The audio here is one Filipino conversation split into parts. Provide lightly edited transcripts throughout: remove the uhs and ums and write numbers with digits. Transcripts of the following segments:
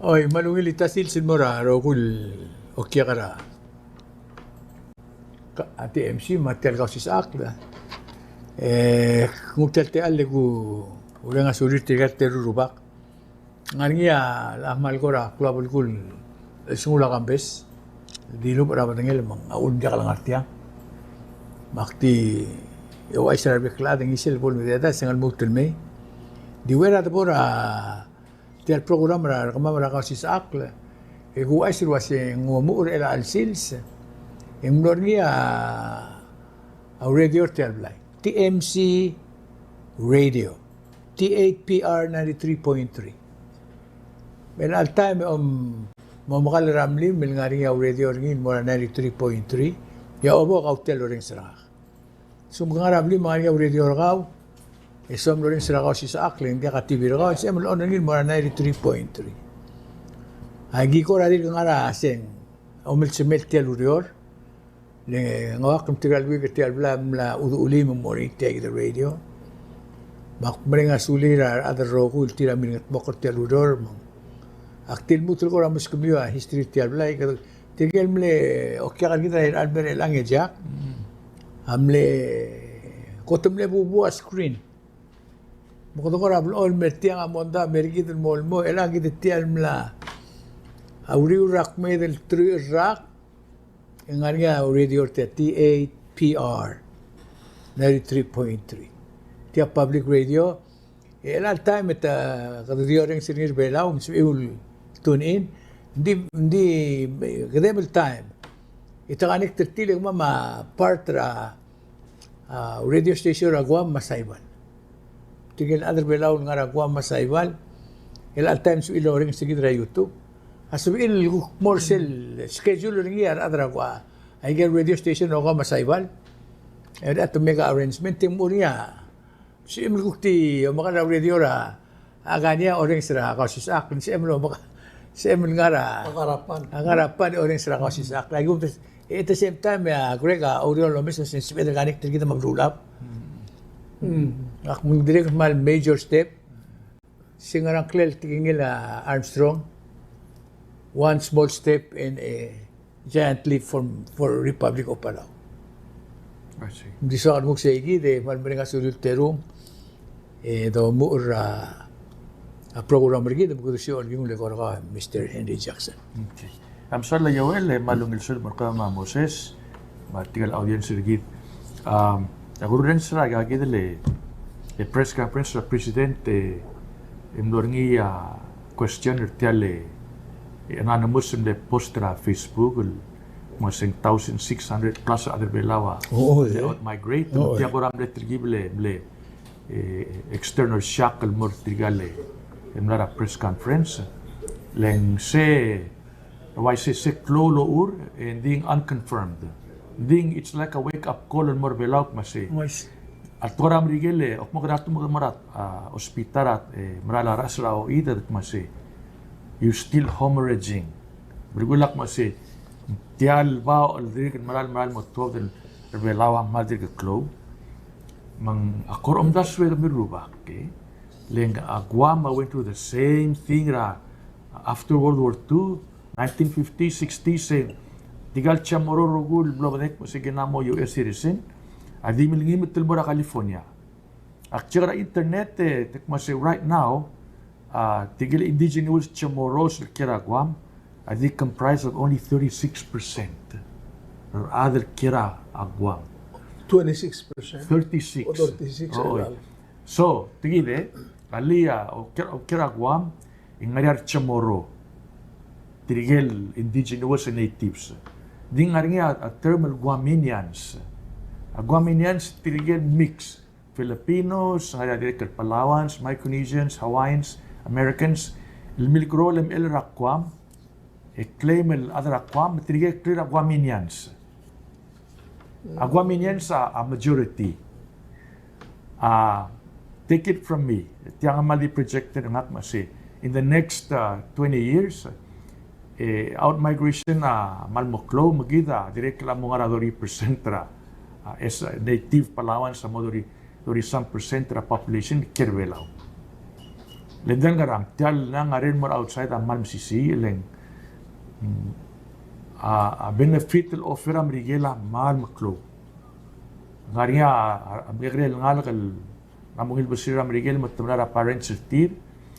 Oy, malungil itasil sin mora rokul okya kara. Ati MC matel Kausischakl. Nguptel te alle ku udah ngasulit tiga terurubak. Ngarnya lah mal kora klubul kul sungula kambes. Dilo para batangel mang aun dia kalang artiang. Makti yo ay sa bekla ding isil bol medeta singal mutul me. Di wera ta pora tial program ra kamara Kausischakl. Gu ay sirwa si ngumur ela al sils. Yung norgia radio terblay. TMC Radio. T8PR 93.3. Men al time mamakal ramlim mil ngari radio ringin mora 93.3. Ya obo kautel ring sira. Sum ramlim ngari radio ragaw. Isom ring sira Kausischakl hindi ka TV ragaw. Sem on ringin mora 93.3. Agi ko radil ngara seng omil semel tel urior. Ngawak ng tigalwi ka tial blam la uli mo mo rin tag the radio. Makmaring asuli ra other rokul tira mingat bokor tial udor mo. Aktil mo tulko ramos kumyo history tial blay ka tigel mle okya kan kita albert lang ejak. Amle kotumle bubuwa screen. Mo ko ra all metiang amonda merigit mo mo elang kita tial mla. Auri rak me del tri rak. Yung nga nga radio te T8PR 93.3. Tiya public radio. Ilang time ita radio ring sinir Palau so iul tune in. Hindi kademel time. Ita kanik tertiling mama part ra radio station ra Guam Masaybal. Tigil other Palau nga ra Guam Masaybal. Ilang time so ilo ring sigid ra YouTube. Asubiin more cell schedule ring yar adra ko ay get radio station o ko Masaybal. And at make arrangement tim unya. Si emil kukti maka radio ra aganya oring sira Kausischakl si emil maka si emil ngara angarapan oring sira Kausischakl. Lagi at the same time Grega audio lomis sin speed ganik kita maglulap. Ak direct mal major step singarang klel tingil Armstrong. One small step and a giant leap for Republic of Palau. I see. Di sa kanmuk sa igi, de malmaring asulil terong, do muur program rin, de bukudo siya yung lekor ka, Mr. Henry Jackson. Okay. I'm sorry, Yawel, malungil sul, marka Moses, matigal audience rin. Aguro rin sila, gagidali, press conference sa presidente, imdorngi question irtiale, anonymous in the postra Facebook, mga 1,600 plus other belawa. They out-migrate. Tiya ko ram le trigibile, external shackle more trigale. Imlara press conference. Leng se, why se klolo ur, and ding unconfirmed. Ding, it's like a wake-up call on more belaw, masi. At ko ram rigele, ok magadato magamarat, ospitarat, marala rasra o idat, masi. You still hemorrhaging. Bergulak masih tial bao aldrik maral mo 12 rebelawa madir ke club. Mang akor das we miruba ke. Leng Guam went through the same thing after World War II, 1950, 60 say tigal chamoro rogul blobnek masih ginamo US citizen. Adi milingimit tilbora California. Akchira internet tek masih right now tigil indigenous Chamorros Kira Guam, I think comprised of only 36%. Or other Kira Guam. 26%? 36. O 36. So, tigil alia o Kira Guam, ingariar Chamorro. Tigil indigenous and natives. Ding ngaringa thermal Guaminians. Guaminians tigil mix. Filipinos, ngariar Palawans, Micronesians, Hawaiians, Americans, الملكرو لم الرقم claim الرقم تريجي كلير Guaminians. Guaminians are a majority. Take it from me. Tiang mali projected ngat masi. In the next 20 years, out migration malmoklo magida direct la mga 30% as native Palawan sa modori some percent population kirwelaw. Lendan garang tial na nga rin mo outside ang malm sisi leng a beneficial offer am rigela mal maklo. Ngaria abigrel ngalakal namungil basira am rigel matamara parents tir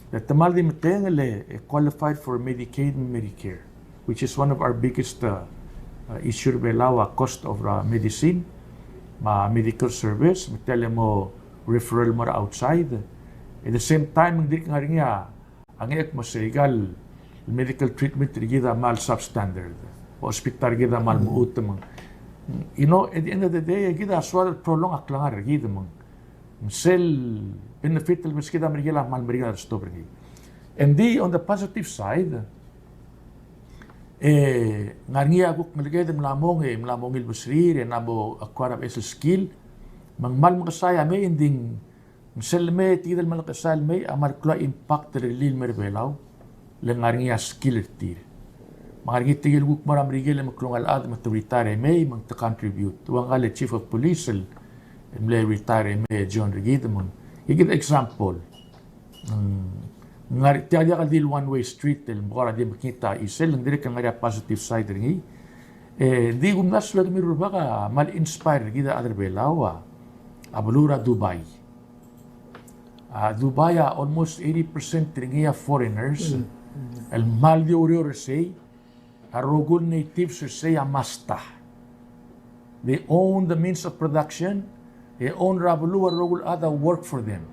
that tamal di matengale qualified for Medicaid and Medicare, which is one of our biggest issue belawa cost of medicine, medical service, matele mo referral mo outside. At the same time, hindi nga rin nga, ang ek mo sa legal medical treatment rigida mal substandard. Hospital rigida mal muutam. You know, at the end of the day, rigida aswal prolong aklangar rigida mong sel benefit mas kita rigida mal rigida stop rigida. And di, on the positive side, nga rin nga akuk maligay mlamong ilbusrir, nabo acquire of skill, mang mal makasaya may ending selme tidal malakasal may amar kla impact relil merbelaw lengaringa skill tir magargi tigil guk maram rigel maklungal ad matritare may mang to contribute tuang ale chief of police mle retire may John Rigidamon igit example ngari tiya ka dil one way street tel mora di makita isel ang dire kan ngari positive side ringi di gumnas lag mirur baka mal inspire gida other belawa abulura Dubai. Dubai almost 80% ringiya foreigners. El mal de urior say, arogul natives say amasta. They own the means of production. They own rabulu arogul other work for them.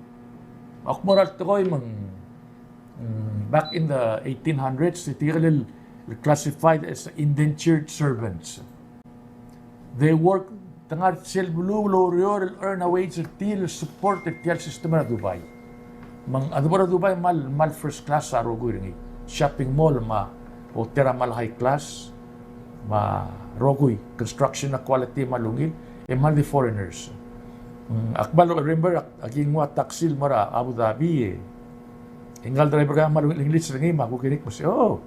Akmoral tokoy back in the 1800s, they classified as indentured servants. They work tangar sel bulu lorior earn a wage till support the tial system na Dubai. Mang adubara Dubai mal first class sa rogo ringi. Shopping mall ma hotel mal high class ma rogoy construction na quality malungil mal the foreigners. Akbalo remember aging mo taksil mara Abu Dhabi Ingal driver ka malungil English ringi makukinik mo si oh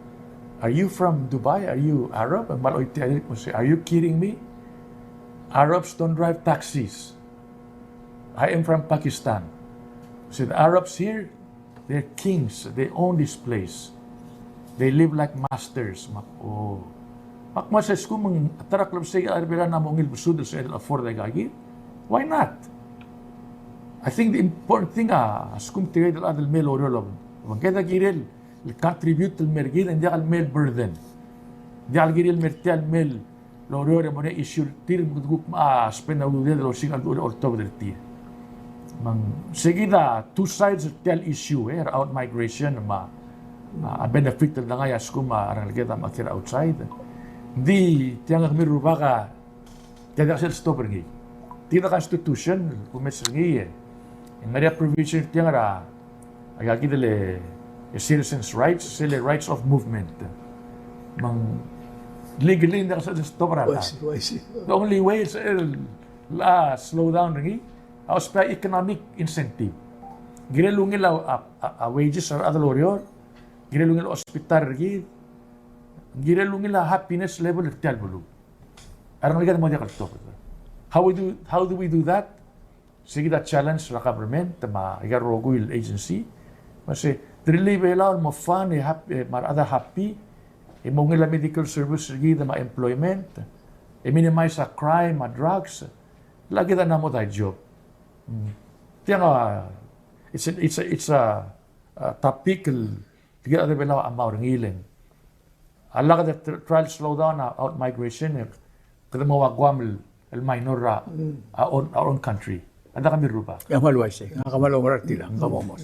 are you from Dubai? Are you Arab? Maloy tiyanik mo si are you kidding me? Arabs don't drive taxis. I am from Pakistan. So the Arabs here, they're kings. They own this place. They live like masters. Oh. Makma sa school, mang tarak lang sa arbela na mong ilbusud sa afford na gagi. Why not? I think the important thing, askum tigay dal adal male or love. Magkita giril, contribute to mergil, hindi kal male burden. Hindi kal giril mertial male Loriore mo na issue tir guk spend na ulit or singal ulit or top del tir. Mang sige na two sides of tel issue out migration a benefit na nga yas ko arang kita makira outside. Di tiyang miru baka tidak sel stop ringi. Tidak constitution kumes ringi in Maria provision tiyang ra agaki dele citizens rights, rights of movement. Mang legally hindi ka sa stop rata. The only way is slow down ringi. Haus pa economic incentive. Girelungil wages or other lorior. Girelungil hospital ringi. Girelungil happiness level of tialbulu. Arang ligan mo diya kaltop. How do we do that? Sige that challenge sa government, igarogul agency. Kasi dili belaw mo fun, other happy. Imong medical service rigid ma employment, minimize sa crime, drugs. Lagi na mo tayo job. It's a topical tiga other belaw amaw ngilin. Allah ka trial slow down out migration kada mawagwam el minor our own country. Ada kami rupa. Yang maluway siya. Kamalong marati lang. Kamomos.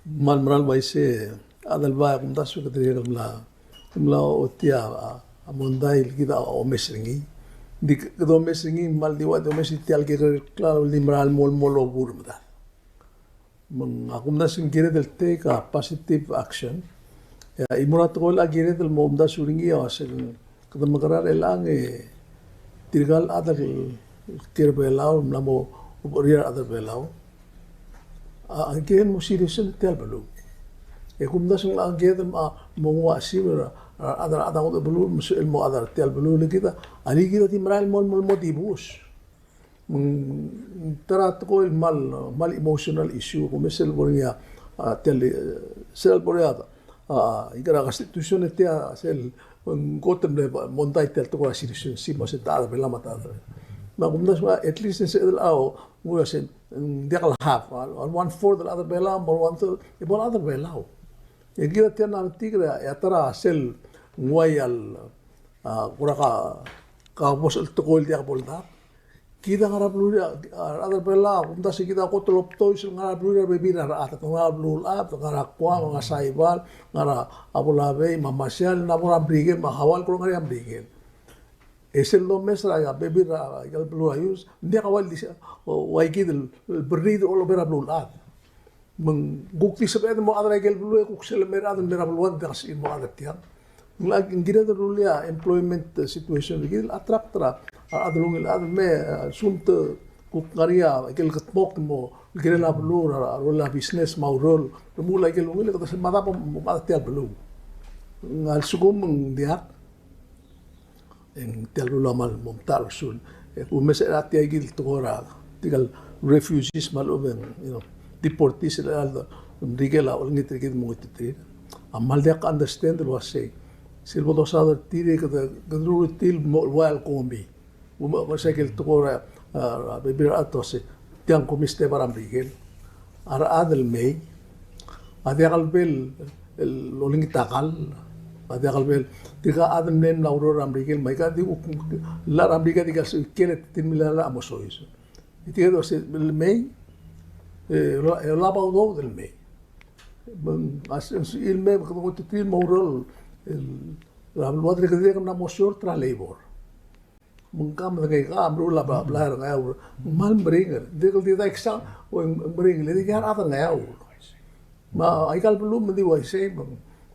Malmaral waise adal ba kum dasu kadri kamla otia amunday kita o mesringi di kado mesringi mal diwa do mesitial ke claro limral mol obur mada mang akum dasun kire del take a positive action ya imurat ko la kire del mom dasu ringi asel kada magarar elang tirgal adal kire belaw namo oria adal belaw ang kire mo serious tel belu kum dasun lang kire mo asir adar ko belu musul mo adar tel belu kita ali kita timral mol motivus tarat ko mal emotional issue ko mesel bornya tel sel boreata igara constitution tia sel gotem le mondai tel to constitution si mo se ta bela mata ma kumdas at least in sel ao ngura sen dia half on 1/4 the other bela or 1/3 ibon other bela e gira tia na tigra ya tara sel nguai al kuraka ka bos el to gol dia bolda kita ngarap lu ada bela kumda si kita ko telop toy sul ngarap lu bebira ata ngarap lu ap ngarap kwa nga saibal ngara abulabe mamasial na mura brigel mahawal ko ngari am brigel esel lo mesra ya bebira gal lu ayus dia kawal di wai kidel berrid olo bera lu ap meng bukti sebet mo ada gel lu ko sel mera ada mera lu wan das in mo ada tiang lagi gira dulu ya employment situation gil atraktra adulung il adul me sumte kukaria gel ketmok mo gel la blur rola business maurol mula gel ngil kata semada pom tial belum ngal sugum dia en tial lu mal mom tal sul u mesera tia gil tora tigal refugees mal oben deportees al rigela ol nit gil mo titir amal dia understand lo say silbo dos other tire que the til wild combi uma se que el tocora beber atose tiang comiste para miguel ara adel mei adia galbel el olingitagal adia galbel tiga adem nen la aurora miguel mai ka di la rambiga diga se kele timila la amosois tiga dos el mei la baudo del mei il mei como til moral la luadre que diga na mosior tra labor mungkam de ga amru la bla bla nga mal bringer diga di da exam o bring le diga ata nga ma ai kal belum di wa sei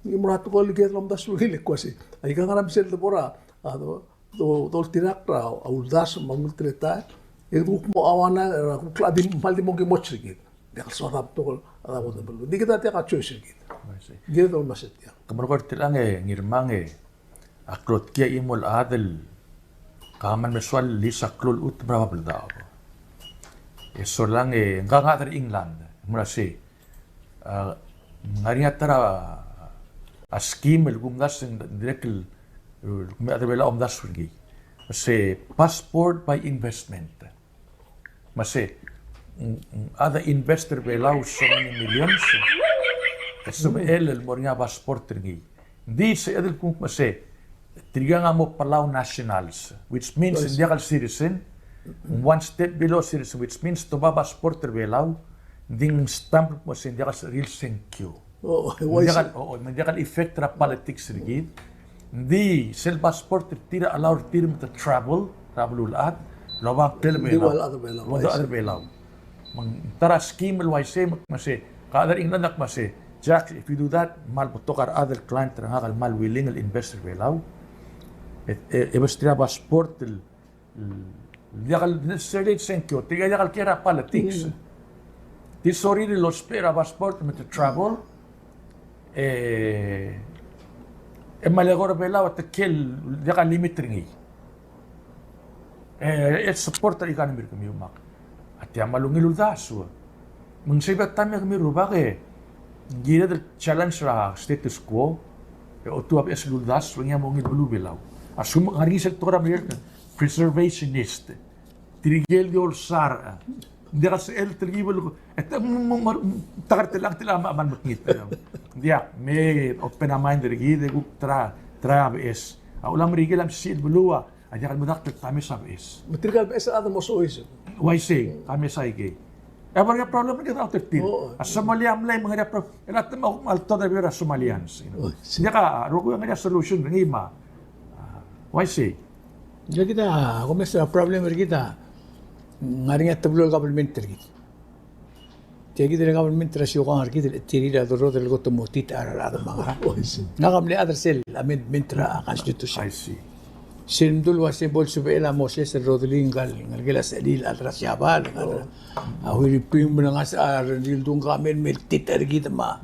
ni murat ko li get lom da su le quasi ai ka ngam sel de bora ado do tirakra au das mangul treta e du mo awana ku kladi mal di mo ge mochri de so da to ada bo de belu diga da te ka choice git git do maset ya Kamarokor tilange ngirmange akrot kia imol adel kaman meswal lisa klul ut brava beldao. Eso lange nganga dari England murasi ngariya tara askim el gumdas direkel me adebela omdas surgi. Mase passport by investment. Mase ada investor belau so many millions. Eso el moringa passport ringi. Di se edel kung mase triganga mo Palau nationals, which means legal citizen, one step below citizen, which means to ba passport belau, ding stamp mo sin legal real senkyo. Legal effect ra politics ringi. Di sel passport tira allow tira to travel ulat, lobang tel belau. Wala belau. Mang tara scheme wise mase kada England nak mase Jack, if you do that, mal potokar other client trangal mal willing al investor belau. Ebestria passport el legal necessary senkyo. Tiga legal kera politics. Ti sorry lo spera passport met travel. Malegor belau at kel legal limit ringi. Support al economy kamiumak. At yamalungil daso. Mung sebab tamya kami rubake. Gira del challenge ra status quo o tu abes ludas ringa mongil bulu belau asum ngari sektor amerika preservationist trigel diol sar deras el trigibel takar telang man mutngit dia me open mind rigi de guk tra abes ulam rigel am sil bulua aja kan mudak tamis abes material bes ada mosois why say kami saige Every problem kita out of deal. As Somalian lay mga problem. Elat mo alto da bira Somalians. Siya ka rugo nga solution ng ima. Why say? Jadi kita komesa problem kita ngari nga tablo government tergit. Jadi kita government rasyo ko ngari kita tirida doro del goto motit ara mga. Ngam le other cell amendment ra constitution. I see. Sindul wasi bolso bela Moses Rodlingal ngalgela salil al rasyabal awi pim nang asa dildung kamen meltit ergit ma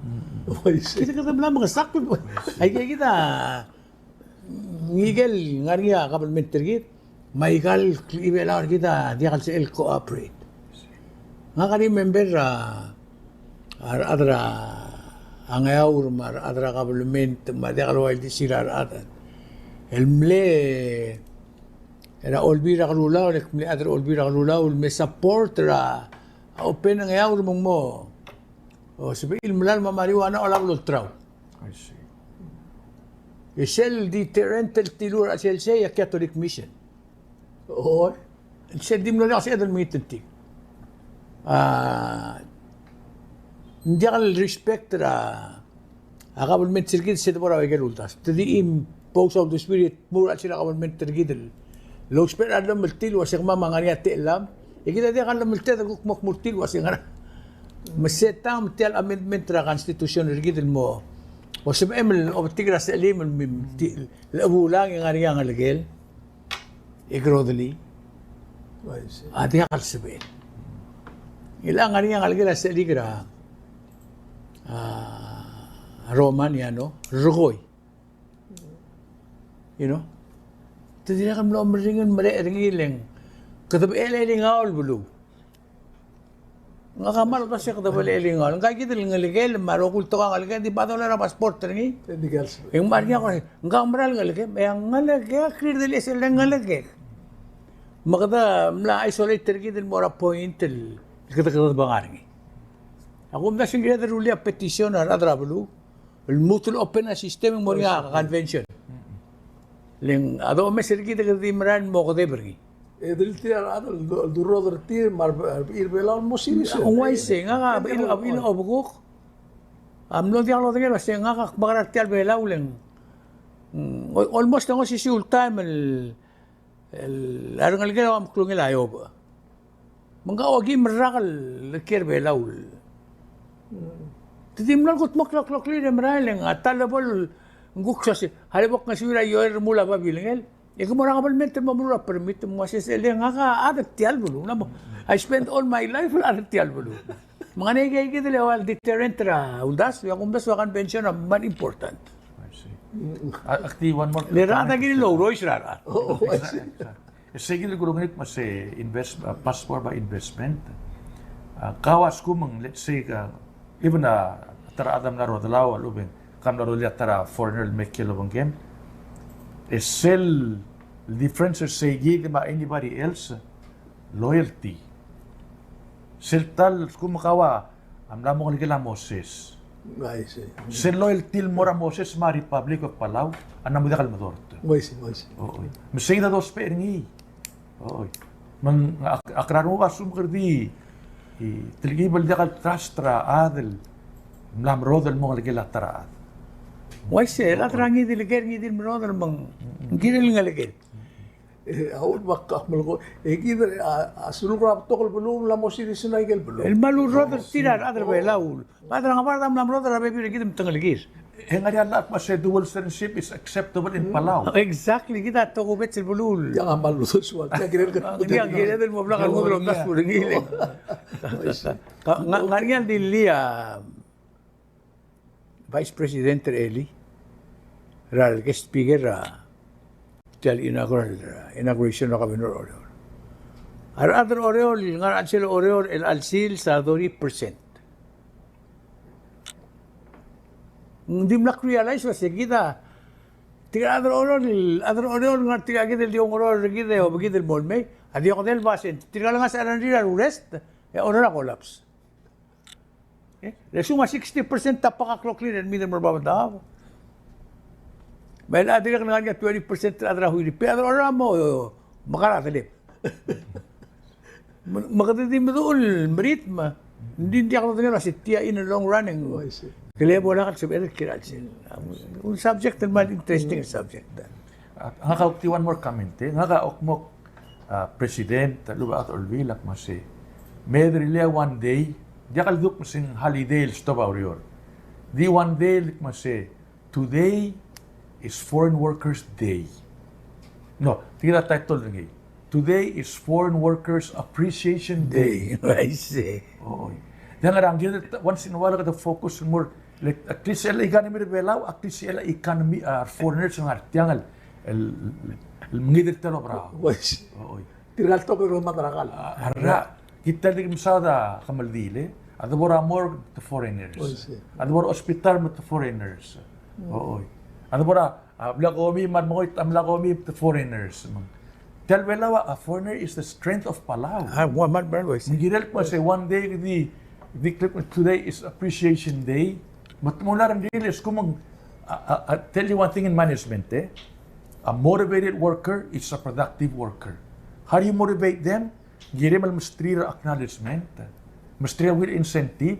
kita bla mga sakto ay kita ngigel ngaria government tergit maigal ibela kita dia kal sel cooperate ngakari member adra angayaur mar adra government madekalo di sirar atan elmle era olbira kalulaw lekmle adra olbira kalulaw me support ra open angayaur mong mo o sabi ilmlan mamariwana ola ultraw I see. Isel deterrental tilur asel say a Catholic mission. Oo. Isel dim lo kasi adal mitinti. Hindi ka respect ra government sirgid sa dapura ay galultas. Tadi im post of the spirit mura sila government sirgid. Lo spirit adam multil wasik mama ngani ati elam. Ikita dia kan multil guk multil wasik ngara. Masetang multil amendment ra constitution sirgid mo. Wasip emel o tigra sa elim labo lang yung ngani ang alagel. Igrodali. Ati ka kalsabihin. Ilang ngani ang alagel sa eligra. Roman yan, no? Rugoy. You know? Tadi na kami lo maringan mali-ringiling. Katabi eling awal bulu. Nga kamar ito siya katabi eling awal. Nga kita lang ngaligel, marukul to ka ngaligel, di ba ito lang pasport ringi? Hindi ka alsa. Yung marnya ko, nga maral ngaligel, may ang ngaligel, clear dali sila lang ngaligel. Makata, mla-isolate ringi din mo ra point, kata-kata ba nga ringi. Ako mna sing gina ruli a petition na radrabulu. El mutual open na system mo nga convention. Ling ado me sergi de dimran mo ko debergi. Dili tiar adal duro tir mar irbelaw mo sinis. Ang way se nga il obugok. Amlo di alo de se nga ka bagara tial belaw ling. Almost ngo si sul time el arngal gela am klungel ayo ba. Mga wagi marakal ker belaw. Titimlan ko tmoklok li demraling atalabol nguk sa si halibok nga sira yoer mula ba bilingel e ko mara kabalmente mamura permit mo sa sele nga ka adat tial bulu na mo I spend all my life adat tial bulu mga negay gid lewal deterrent ra undas ya kumdas wa convention na man important I see. Akti one more. lerata gid lo rois ra Oo. Sige na gulungan mas passport ba investment. Kawas ko mang let's say even tara adam na rodlaw alubin kam na rodlia tara foreigner make kilo bang game. Sell differences say gig ba anybody else loyalty. Seltal kumakawa amla mo kala Moses. Ay, si. Sell loyalty mora Moses ma Republic of Palau anam mo dakal madort. Moy si. Oo. Masay na dos peringi. Oo. Mang akraro ka sumkerdi. Tilgibal dakal trastra adel. Mlam rodel mo kalagila taraat. way se atrangi dileger ngi din mro mang ngiril ngalegel Awud makak malko. Kita asulur rap tokol belum la mo sinis na igel belum. el malu roder tirar adra belaw padra nga parda mlam roder ra bebi gid mtangaligir. Nga lahat mas dual citizenship is acceptable in Palau. Exactly, kita toko bet sil bulul. Yang amal lu suat. Kaya kira ka. Hindi ang gila din mo blakal mo drum tas puro ngiling. Nganyan din liya Vice President Eli ral guest speaker tel inauguration na kami nor Oriol. Ar other Oriol nga sila Oriol el alsil sa 30%. Hindi mo na-realize kasi kita tiga other Oriol nga tiga kita yung Oriol kita o bagit el molme adi ako del basen tiga lang sa arandira rest Oriol na collapse. Resuma 60% tapaka-clock rin and minimum mababanda. May adi ka nga 20% adra huy pero ora mo makaratalip. Makatindi mo doon merit ma. Hindi ako tingnan si Tia in the long running. Kaya mo na kasi kiral sila. Un subject naman interesting subject. Nga kaukti one more comment nga kaukmok president luba at olvilak masi. Medrilia one day di akalduk masing holiday stop aurior. Di one day masi today is Foreign Workers Day. No, tira title lagi. Today is Foreign Workers Appreciation Day. I see. Oo. Yang arang once in a while ka focus more like at least sila economy rebelaw, at least sila economy foreigners ng artiangal el mngidit talo bra. Wais. Oo. Tiral to ko matrakal. Ara kita di misada kamaldile Adabora morgue to foreigners. Adabora hospital to foreigners. Oo. Adabora blagomi man mo blagomi to foreigners. Tell Palau, a foreigner is the strength of Palau. One man brand was. Girel ko say one day the today is appreciation day. But mula rin is kung tell you one thing in management, a motivated worker is a productive worker. How do you motivate them? Give them a acknowledgement, with incentive.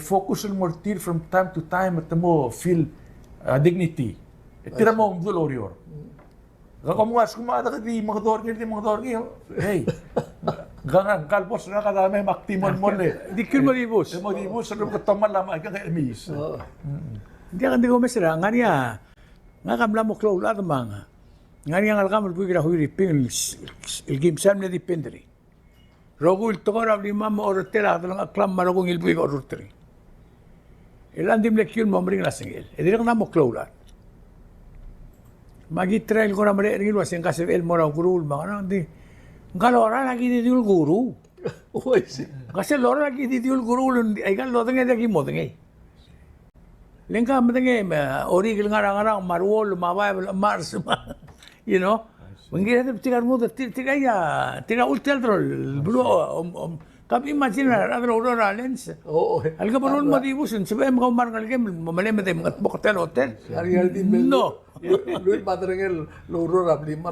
Focus on more from time to time at mo feel dignity. Tira mo ang dulorior. Kamuas kumada ka di mga dorgi. Hey, gangan kalpos na kadami maktimon mo le. Di kun malibos. Malibos sa ka toman lamang ka emis. Hindi ko mesra ngania. Nga kamla mo klaw la mga. Ngania ngal kamul bugira huiri ping il gimsam ne dipendri. Rogul tokora di mama orotela lang aklam marogong il buig orotri. Elandim le kyul mo mring la singel. Edirang na mo klaw la. Magitrail ko na mali rin was yung kasi el mo na guru mga nang di galora lagi di diul guru. Kasi lora lagi di diul guru ay gal lo tenge lagi mo tenge. Lengka tenge ori gil ngara marwol mabay mars you know. Mengira tigar mo tiga ultel drol bulu kami imagine na aurora lens. Alga baron madibusin sabi mo mar ngalgem mamalem dem at hotel. No. Luit materengel loro lima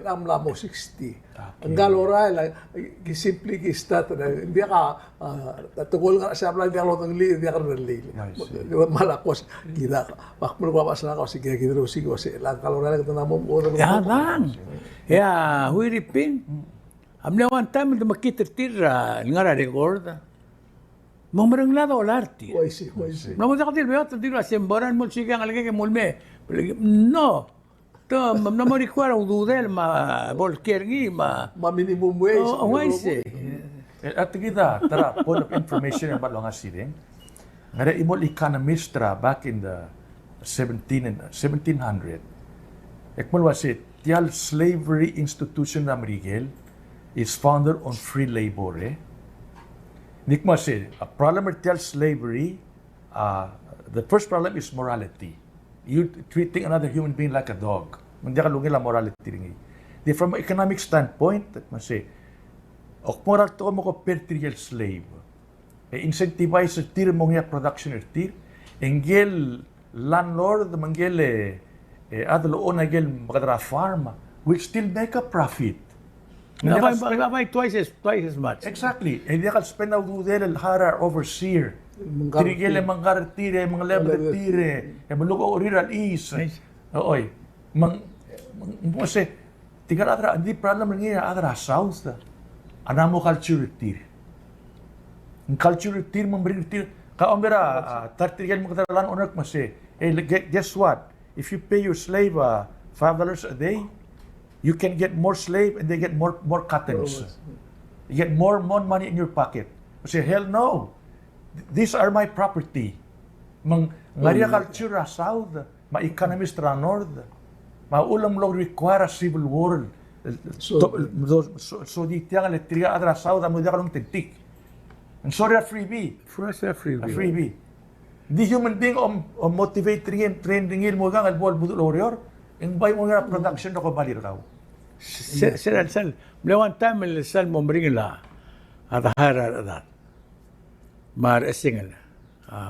am la mo 60. Ang galora la simply ki stat dia ka tugol ka sa plan dia lo tong li dia ka li. Malakos kita pak mo pa pasna ko sige kita sige la galora la kita namo oro. Ya lang. Ya huiripin. Amle one time de makitir ngara record. Mamarang lado larti. Waisi. No mo dakatil beot tiro semboran mo sigang alge ke mulme. No. To no mo rikwara ududel ma bolkergi ma minimum wage. Oh, waisi. At kita tara point of information about long asiring. Ngara imol economist back in the 1700. Ekmol was it tial slavery institution na Miguel is founded on free labor. Nikma said, a problem with slavery, the first problem is morality. You treating another human being like a dog. Hindi ka lungil ang morality rin. From an economic standpoint, that must say, ok moral to mo ko pertrial slave. Incentivize tir mo nga production tir. Engel landlord manggel adlo on agel magdra farm will still make a profit. Nabay twice as much. Exactly. Hindi ka spend na udel hara overseer. Tirigel manggar tire, mga lebre tire, malugo oriral is. Oy. Mo se tigar adra hindi problem ngi adra south. Anamo culture tir. Ang culture tir mo bring tir ka ombera tartigel mo kadalan onak mo se. Guess what? If you pay your slave $5 a day, you can get more slave and they get more cottons. You get more money in your pocket. I say, hell no. These are my property. Maria culture south, ma economist ra north. Ma ulam lo require a civil war. So di tiang electrica adra south amo dia kalong tintik. And sorry a freebie. Freebie. The human being motivate train ringil mo gang albol budul orior. In bay mo nga production na ko balir raw. Sal. One time el sal mo bring la at hara that. Mar Esingel,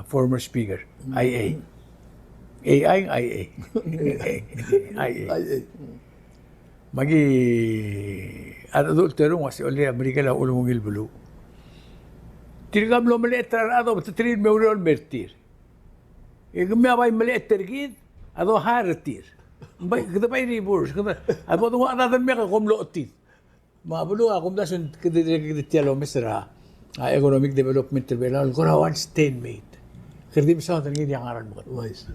former speaker, IA. IA. Magi at adultero was only America la ulong ilbulu. Tirgam lo maliit ado tatrin me uriol mertir. Igme abay maliit tergid ado hartir. Bay kada bay riburs kada abo do adadan me ka komlo otit. Mabulu akum dasun kada tialo mesra. Economic development Palau ko rawan stalemate. Kerdi bisa tangin yang aran mo. Wise.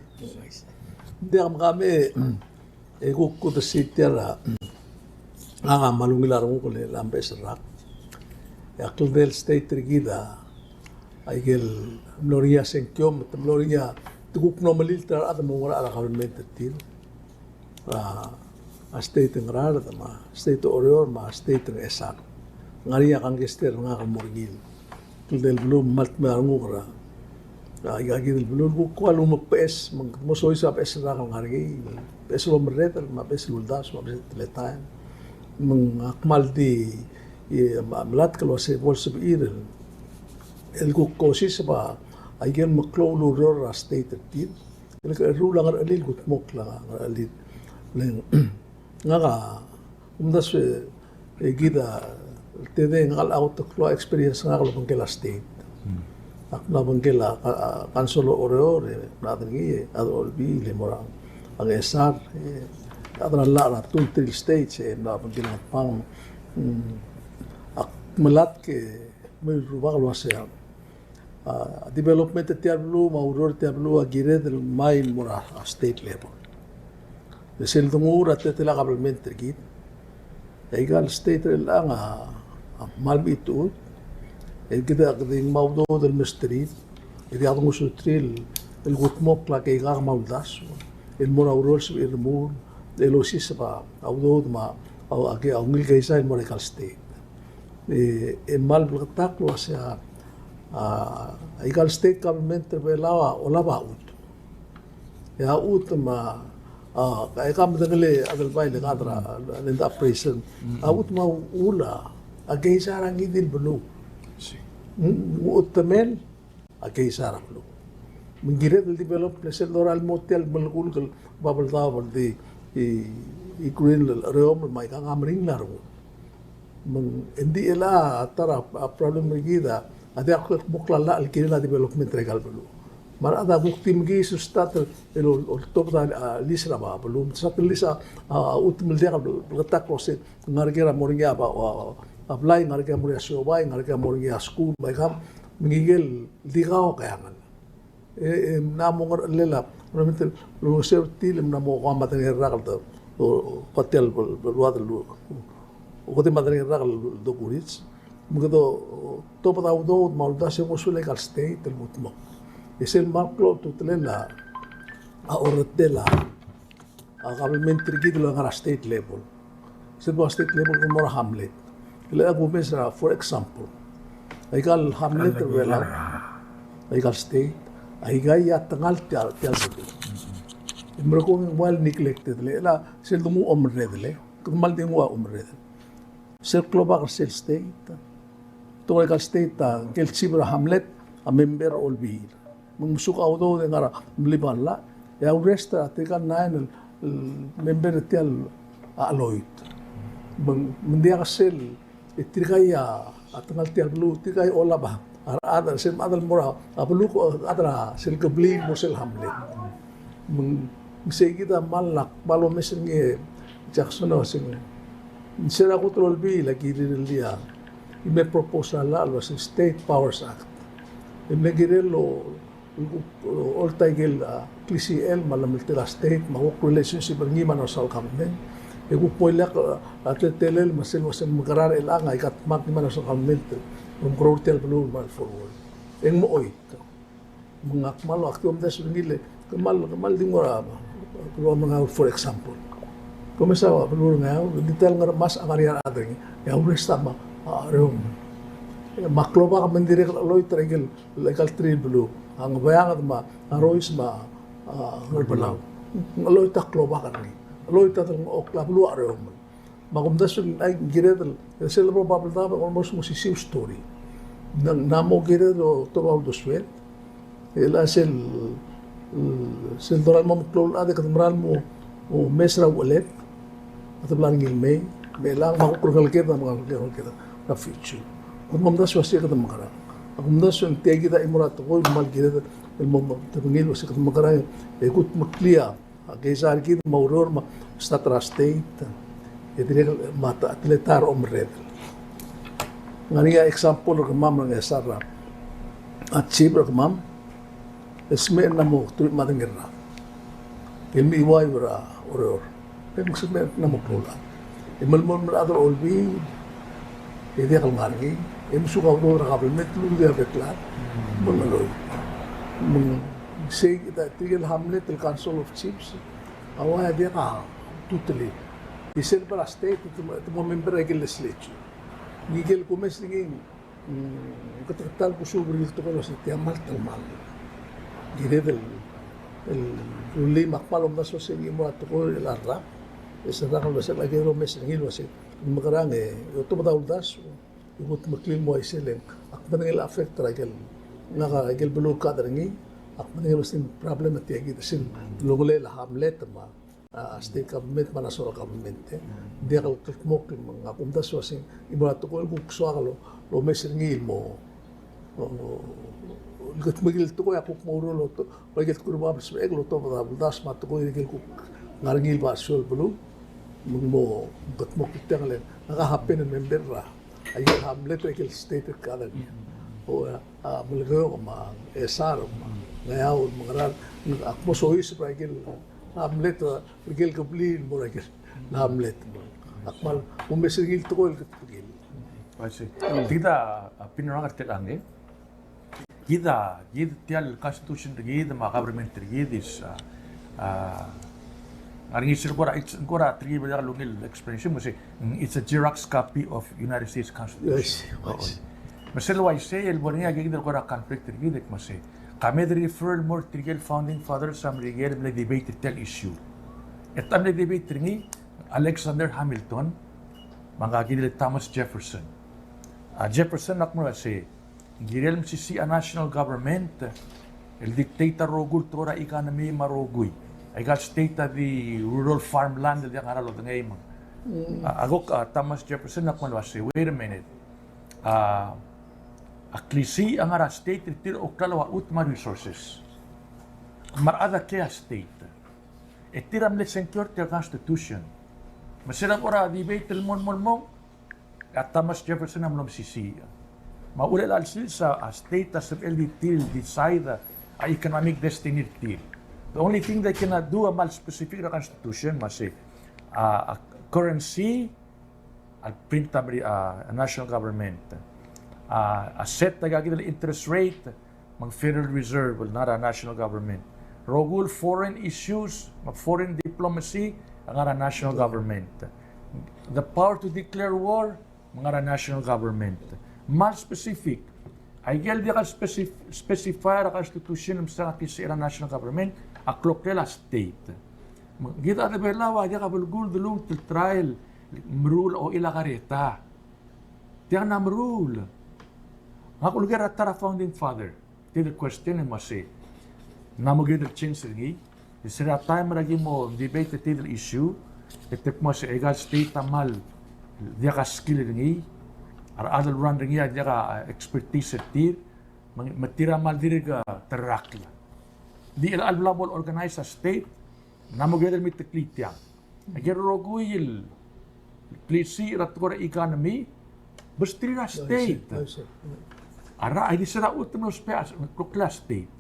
Hindi kami ko to sitera. Malungilar mo ko le lambe serak. Yakl state rigida. Aigel Gloria Senkyom, Gloria tuguk no militer at mo wala ala government til. A state ng rara ma state orior ma state ng esak. Ngaria kang gester nga kamorgil. del belum mat marungura agagi del belum ku kualu mo pes mo soy sa pes ra kang hargi pes lo meret ma pes luldas ma pes teletan meng akmal di melat kalau se bolsa bir el ku kosis ba ayen maklo lu ro state tir el ka ru lang alil gut mok la alil leng ngaga umdas gida tede ngal out klo experience ngal bangkela state akna bangkela kansolo ore na dengi ado olbi le morang ang esar adra la tun tri state na bangkela pang ak melat ke me rubag lo asea development tiablu mauror tiablu agire del main mora state level desel dumura tetela government git egal state lang malbitu kita kading maudo del mestri idi adong usutril el gutmok la que igar maudas el mora urol el mur el osis ba audo ma au ake aungil kaisa el mora state e mal blatak lo asa egal state government belawa olaba ut ya ut ma kaya kami tanggali agal baile kadra lenda operation out ma ula agay sarang idil belu utamel agay sarang belu mengiret el develop lesel doral motel melkul kal babal tawal di ikuin reom mai kang amring laru meng endi ela tara problem megida ada aku buklala al kirila development regal belu mar ada bukti mgi sustat el top da lisra ba belum sat lisa utmil dia bertak proses ngargera moringa ba apply ngargera moringa sobai ngargera moringa school ba kam mingigel digao kayangan namo lela realmente lo ser til namo qama tan ragal da hotel belwad lu o te madre ragal do kurits mugado top da udo malda se mosul legal state el mutmo es el marco tutela a ortela a government trigid lo ngara state level se do state level ko mora hamlet le abu mesra for example egal hamlet vela egal state aigai ya tangal tial imroko well neglected le la sel dumu omredle mal dingo omredle sel global sel state to egal state gel sibra hamlet a member olbir mengusuk auto dengan meliban la ya uresta tekan nain member tial aloit mendia sel itrigaya atangal tial blu tigai olaba ada sel adal mora ablu adra sel kebli mosel hamlet meng kita malak malo mesengi jackson sing sera control bi lagi dia ime proposal la lo state powers act imegirelo all taigel klisi el malam tela state ma work relationship ngi man osal government e gu poilak atletelel masel magarar el anga ikat mak man osal government growth tel blue mal forward eng mo oit mengak malo aktum des ngile kemal dingora lo mga for example komesa blue ngau detail ngar mas amarian adring ya uresta ma reum makloba ka mendire loy tregel legal tree blue ang bayang ma arois ma Palau loy ta kloba kan ni loy ta okla blue reum makumdas ay giredel celebro babel da almost musisi story namo giredo to do swet ela sel doral mo klol ade kadmral mo o mesra walet atblan ngilme melang makukurgal kita makukurgal kita na future makumdas wasi ka makara makumdas yung tegi da imurat ko mal giredo el mo tabngil wasi ka makara ekut maklia agezar kid mauror ma statra state edire mata atletar omred ngania example ko mam ng esara at sibra ko mam esme na mo tuit matingirra ilmi iway wara oror pero esme na mo pula imalmon na ador olbi ide kalmargi suka do ra kabelmet lu dia beklar mongaloy mong say kita tigil hamlet el council of chiefs awaya dia ka totally isel para state to mo member ng legislature Gigil kumes ningin Katatal ko sobre dito ko si Tiamal Talmal. Gire el ruli makpalom na so singi mo ato ko el arra. Esa na ko sa lagi ro mes ngil wasi. Magarang ito madawdas. Igut maklil mo ay silem. Akman ngil affect ragel. Nga gel bulu ka daringi. Akman ngil sin problem at yagi sin lugule la hamlet ma. State government national government. Dia kalau kekmok mga kumdas wasi ibo ato ko kung kuswakalo lo mes ngil mo. Gat magil to ko ako moro lo to pagit ko ba sa eglo to ba das mat ko igil ko ngarngil ba sul bulu mo gat mo kitang le nakahappen ng member ra ay hamlet ko state ka lang o mulgo ma esar ma ngayaw mga ran akmo sois pa igil hamlet igil ko blin mo igil hamlet mo akmal umesigil to ko igil Kasi kita pinangagat lang Gida tial constitution gida mga government gida is aringisir ko ra tri ba lungil explanation kasi it's a Xerox copy of United States Constitution. Yes. Masel why say el bonia gida ko ra conflict gida kasi kami refer more trigel founding fathers some rigel na debate tel issue. Et am na debate ringi Alexander Hamilton mga gida Thomas Jefferson. Jefferson nakmo kasi girel si a national government el dictator rogul tora economy marogoy I got state the rural farmland di nga ralo ngay mo agok Thomas Jefferson nakmo kasi wait a minute aklisi ang ara state til oklalawa utma resources marada kaya state etiram le security constitution masilang ora debate el mon at Thomas Jefferson ang sisi maulil al sa state as of LDT decide a economic destiny til. The only thing they cannot do a mal specific na constitution masi a currency al printable a national government a set na gagawin interest rate mag Federal Reserve not a national government rogul foreign issues mag foreign diplomacy ang ara national government the power to declare war mga national government mal specific ay gel di ka specify ra constitution sa kisira national government a klokela state gita de belawa di ka bulgul dulung til trial rule o ila kareta tiang nam rule makulger at founding father the question mo say namo gid change ringi isira time ra mo debate the issue etep mo sa egal state tamal dia ka skill ringi ar adal run ringi dia ka expertise tir matira mal diri ka terrakla di al labol organize a state namo geder mit klitya ager roguyil klisi ratkora economy bustira state ara ay di sira utmo space class state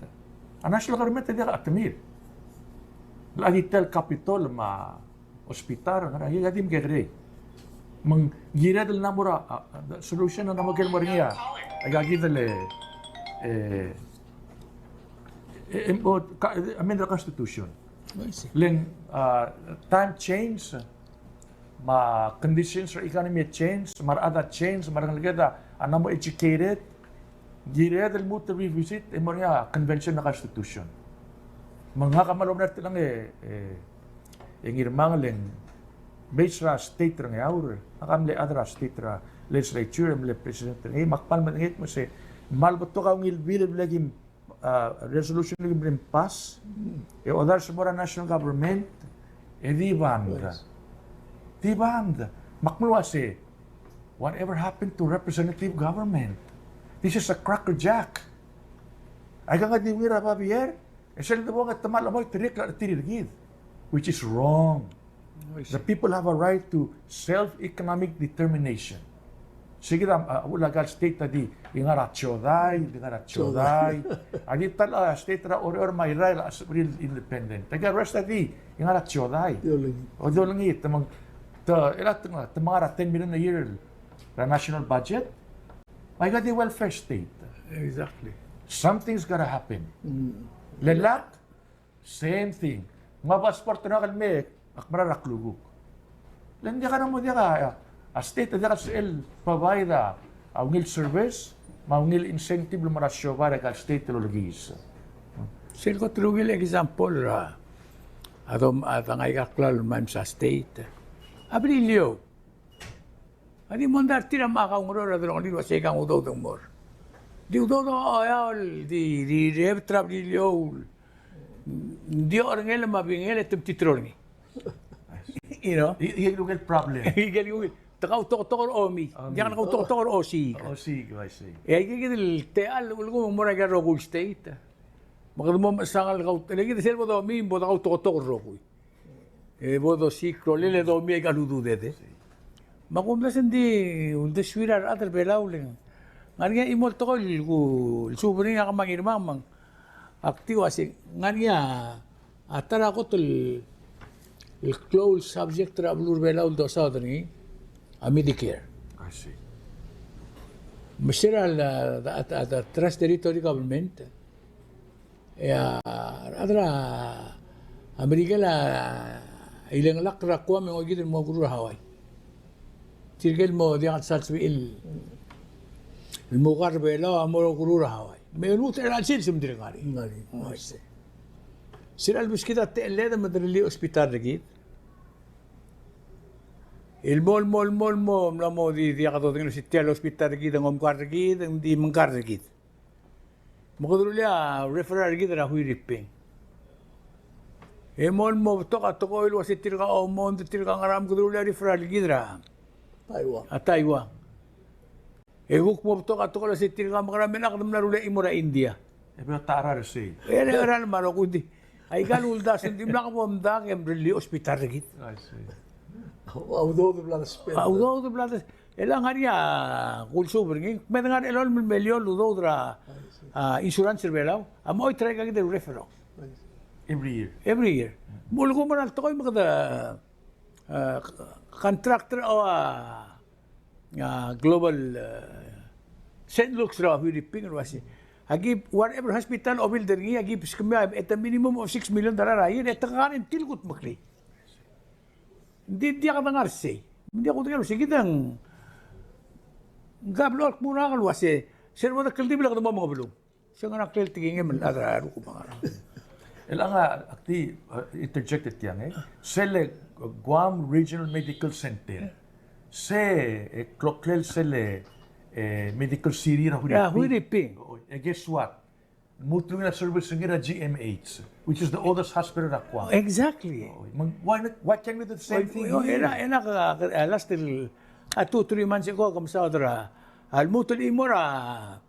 a national government dia ka atamir lagi tel capitol ma hospital ngara yadim gegre mang gira del namura solution na namagel moringia agagi dele amend the constitution len time change ma conditions for economy change marada change marang ligada anamo educated gira del muta revisit moringia convention na constitution mga kamalom natin lang ingirmang len based ra state ra ngaur akamle adra state ra legislature le president ngay makpal man ngit mo se malboto ka ngil bill lagi resolution lagi pass other sa national government di banda makmulwa se whatever happened to representative government this is a crackerjack ay nga di mira Javier esel de nga tamal mo tirik la tirirgid which is wrong. The people have a right to self-economic determination. Sige na, ulagal state na di, ingara choday. Adi tal state na or may right as real independent. Taga rest na di, ingara choday. O do lang it, tamang mga 10 million a year the national budget. May gadi welfare state. Exactly. Something's gotta happen. Lelak, same thing. Mga passport na kalme, akmara rakluguk. Lan di ka na mo di ka, a state di ka sa provide Aungil service, maungil incentive lumarasyo para ka state logis. Silko trugil example ra. Atang ay kaklal man sa state. Abrilio. Adi mondar tira makaungro ra dron di wase kang udodong mor. Di udodong ayal di rev trabrilio. Di orangel mabingel etum titroni. You know? Higil problem. Higel takaw tokor omi. Diyan nakaw tokor osi. Oh, sige, I see. Higil teal ulgo mora ga rogul state. Magdamo sangal kau lagi de selvo do mi boda kau tokor rogul. Bodo sikro lele do mi ga ludu dede. Makumlas hindi unda swirar atar belauling. Ngania imol tokol ku subring ka mangirmang aktiwa si ngania atara ko tul il close subject travelur belaul do saudani Medicare. I see. Masira the trust territory government. Ya adra Amerika la ilang lakra ko mo gidin mo guru Hawaii. Tirgel mo diyan sa il المقرب لا امر غرور هواي ما ينوت على شيء سمدري غاري سير البس كده اللي مدري لي اوسبيتال رقيد المول لا مو دي ياخذوا دين ستة الاوسبيتال رقيد ngom kar رقيد دي منكر رقيد مقدروا لي ريفرال رقيد راهو يريبين المول مو توقع الوسيتير او مون تير غرام قدروا لي ريفرال رقيد راه تايوان Eguk mo to kato la sitir nga mga menak dum narula imura India. Ebe tarar si. Ere ral maro kundi. Ay galul das dim na ko mda kem rili hospital regit. I see. Audo de blada spend. Audo de blada. Elang haria kulso bringing. Medangar elol milyon ludo dra insurance belau. Amoy try ka de referral. Every year. Mul ko man to ko magda contractor o global St. Luke's raw Philippine wasi. Agi whatever hospital o building agi piskamya at a minimum of $6 million ayin at kanin tilgut makli. Hindi ka nangarse. Hindi ako tingnan sige dang gablok muna kan wasi. Sir mo nakaldi bila ka mga bulong. Siya nga naklil tingin man adaro ko mga. Elanga akti interjected yan Sele Guam Regional Medical Center. Se kloklel sele medical city na Huiriping. Guess what? Mutuin na service ngira GMH, which is the oldest hospital na Guam. Exactly. Why can't we do the same thing? Last 2-3 months ago, kamsa odra, mutul imora,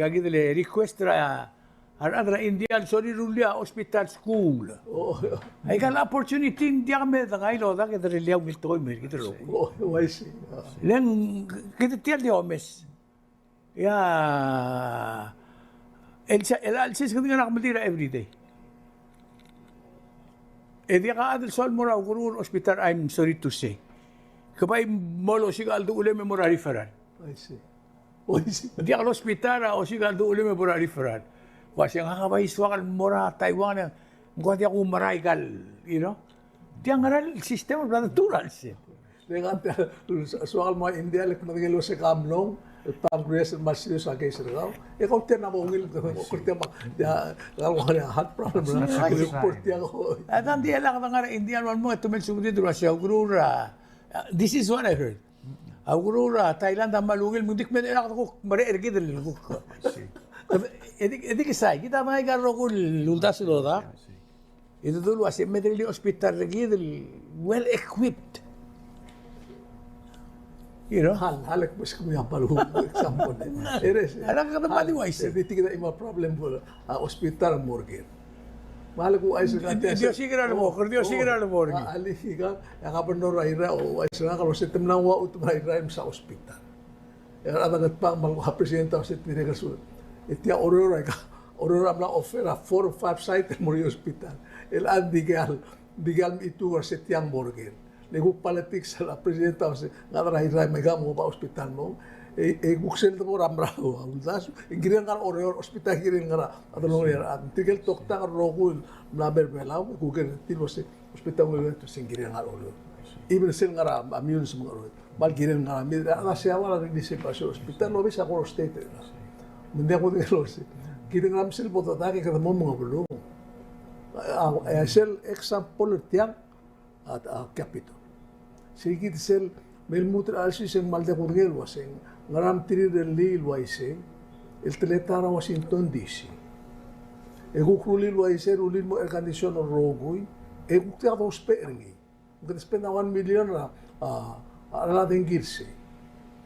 gagidele request ra, adra Indian sorry rulia hospital school. Ay kala opportunity India kami dangay lo da kita liaw gito ko mer kita ro. I see. Len kita tiar di omes. Ya el alsis kita nak mendira every day. Dia ka adel sol mora gurur hospital I'm sorry to say. Kabay molo sigal do ule memora referral. I see. Dia ka hospital o sigal do ule memora referral. Wasi nga kabay swakal mora Taiwan ngwa dia ko maraigal, you know. Dia ngaral sistema natural siya. Dengan soal mo India lek magilo sa kamlong Congress masih sa kay sirgaw. Ikaw tiyan na mo ngil ko tiyan ma dia ngalo heart problem na report dia ko. Adan dia lang nga Indian man mo tumel sumudi dura siya gurura. This is what I heard. Gurura Thailand malugil mundik men elak ko mare ergi del ko. Edik say kita may garo ko luldas lo da. Ito dulu asik medrili hospital regi well equipped. You know, halak mas kami palu example. Eres. Alam ka naman di wise. Dito kita ima problem po hospital morgue. Mahal ko ay sa natin. Dios sigara mo, Dios sigara mo. Ali ka, ang kapano raira o ay sa kalau sistem nang wa ut raira sa hospital. Era adat pa mal presidente sa tiniresul. Itia Aurora ka. Aurora na offer 4 or 5 site mo hospital. El digal itu sa tiang morgue. Nego politics sa presidente sa ngara may gamo pa hospital mo. Guksel mo ramrao. Ulas ingirian kan Aurora hospital girin ngara adalo era. Tigel tokta kan rogul blaber belaw. Google tilo sa hospital mo to singirian kan Aurora. Even sel ngara immune sa mga roy. Mal giren ngara mi ada siya wala rin sa hospital lo bisa ko state. Hindi ako dito si. Kita ngam sel boto ta ka mo mga bulo. Sel example tiang at capital. Sige sel mel mutra alsi seng malde kurgel waseng ngaram tiri del lil waise el teletara Washington DC. Ego krulil waise rulil mo el condition rogoy ego tia dos peringi. Kita spend 1 million na ala den girse.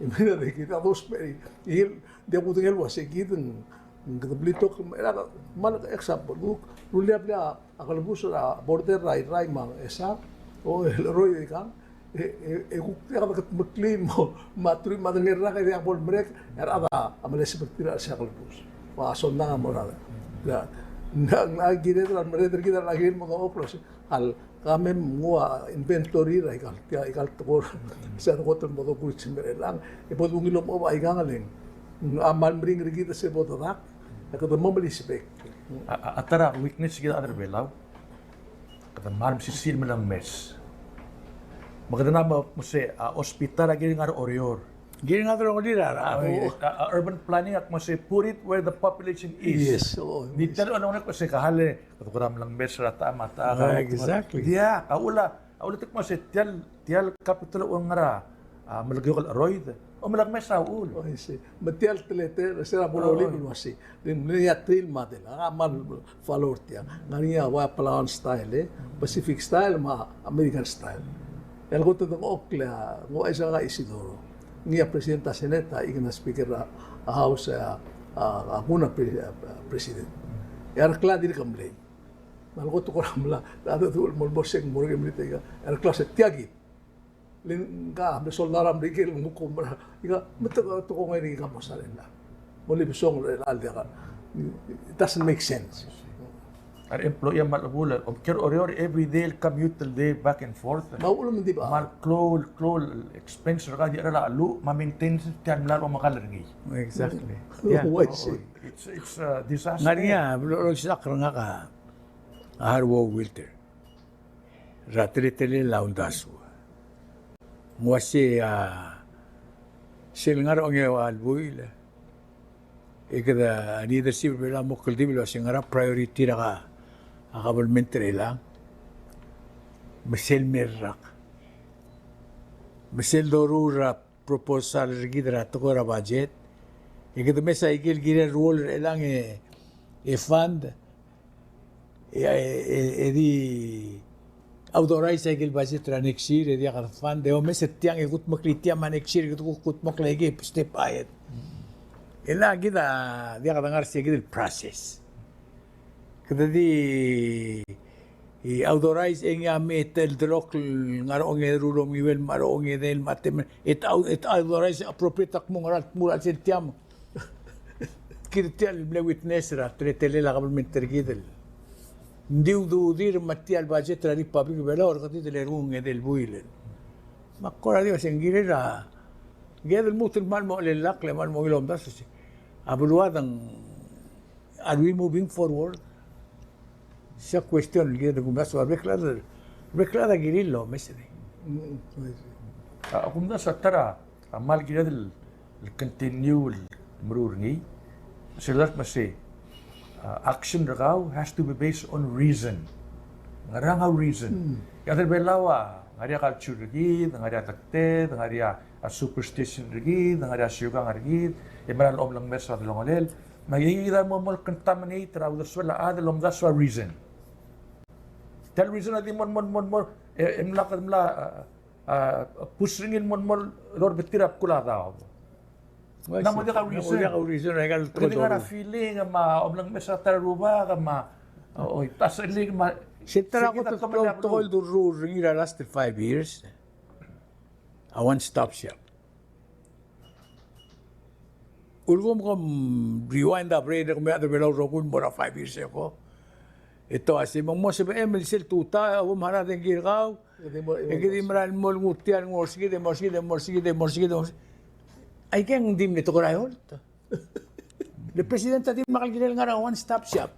Imagina de kita dos peri. Il dia putung el wase kiteng kita beli tok era mal example rulia blia akal busura border right mang esa o el roy de kan tia ka clean mo matri madenger ra kaya bol break era ada amale seperti ra sa akal bus. Wa sonna morada. Ya na gire tra mere kita lagi mo oplos al kami mua inventory ra ikal tokor sa koton mo ko chimere lang ipod ungilom o ba igangaling amal bring kita se botorak ako mo malisipek Atara weakness kita adar belaw. Kata maram si sil melang mes. Maganda na mo se hospital agi ngar orior. Gini nga talo ko dira. Urban planning at mo se put it where the population is. Yes, oo. Di talo ano na ko se kahale. Katukuram lang mes rata mata. Exactly. Dia aula tik mo se tial capital o ngara malagyo kal aroid. O malag mes raul. Oh, sí. Matial telete, sera bololi bulwasi. Din niya trail model. Amal follower tiya. Ngania wa Palawan style, Pacific style, American style. El goto ng okla, ngo ay sa Isidoro. Niya presidenta seneta, igna speaker a house akuna president. Yar kla dir kamlay. Mal goto ko ramla, dado tul mol bosek morge militega. Yar kla se tiagit. Lin ka be soldaram digil mukum bra iga mata to ko ngai ka mo salenda moli bisong alde ka it doesn't make sense. Our employee malabula kir orior every day commute till day back and forth. Maulo man di ba Mal clol expense ra di ra alu ma maintain tiyan lalo makalarngi. Exactly. yeah. It's a disaster. Nga niya, bulong siya nga ka harwo wilter. Ratri-tili laundasu. Mwasi silngar onge albuil. Ikada leadership bila mukul di bila singara priority na ka governmentary lang. Masel merak. Masel dorura proposal rigidra tokora budget. Ikada mesa igil gira rule lang fund di authorize agil budget ra next year dia ka fund de o mes tiang ikut maklitia man next year ikut maklagi step ayat ila gida dia ka dengar sigil process kada di authorize eng metel drok ngar onge rulo miwel maro onge del matem it authorize appropriate tak mo ngarat mura tiam kirtial ble witness ra tretele la government tergidel Ndiu dir matial budget la Republic bela or kati de runge del builen. Ma kora dio sengire ra. Gedel mutul mal mo le lak le mal mo ilom das. Abuluadang are we moving forward? Esa cuestión gedel gumaso reclada girillo mesede. Akum da satara amal gidel continue mrurngi. Silat masi action ragaw has to be based on reason. Ngarang how reason. Kadar belawa, ngaria culture rigid, ngaria takte, ngaria superstition rigid, ngaria syuga rigid, imaran om lang mesa dalongolel. Magigida mo mo contaminate raw daswala adalom daswa reason. Tell reason adi mon imlakad mla pusringin mon lor betirap kula daw. Namo dia ka reason. Dia ka reason regal Kasi nga feeling ma omlang mesa taruba ka ma oy tas lig ma Sintara ko to hold the rule ringira last 5 years. A one-stop shop. Ulgom ko rewind up rin kung may other below rokun mora 5 years ago. Ito asi mong mo sabi Emil sil tuta awam harating girkaw. Hindi maral mo ngutian ngorsigi de morsigi. Ay kaya hindi mo nito ko rayon. The president natin makalginil nga na one-stop shop.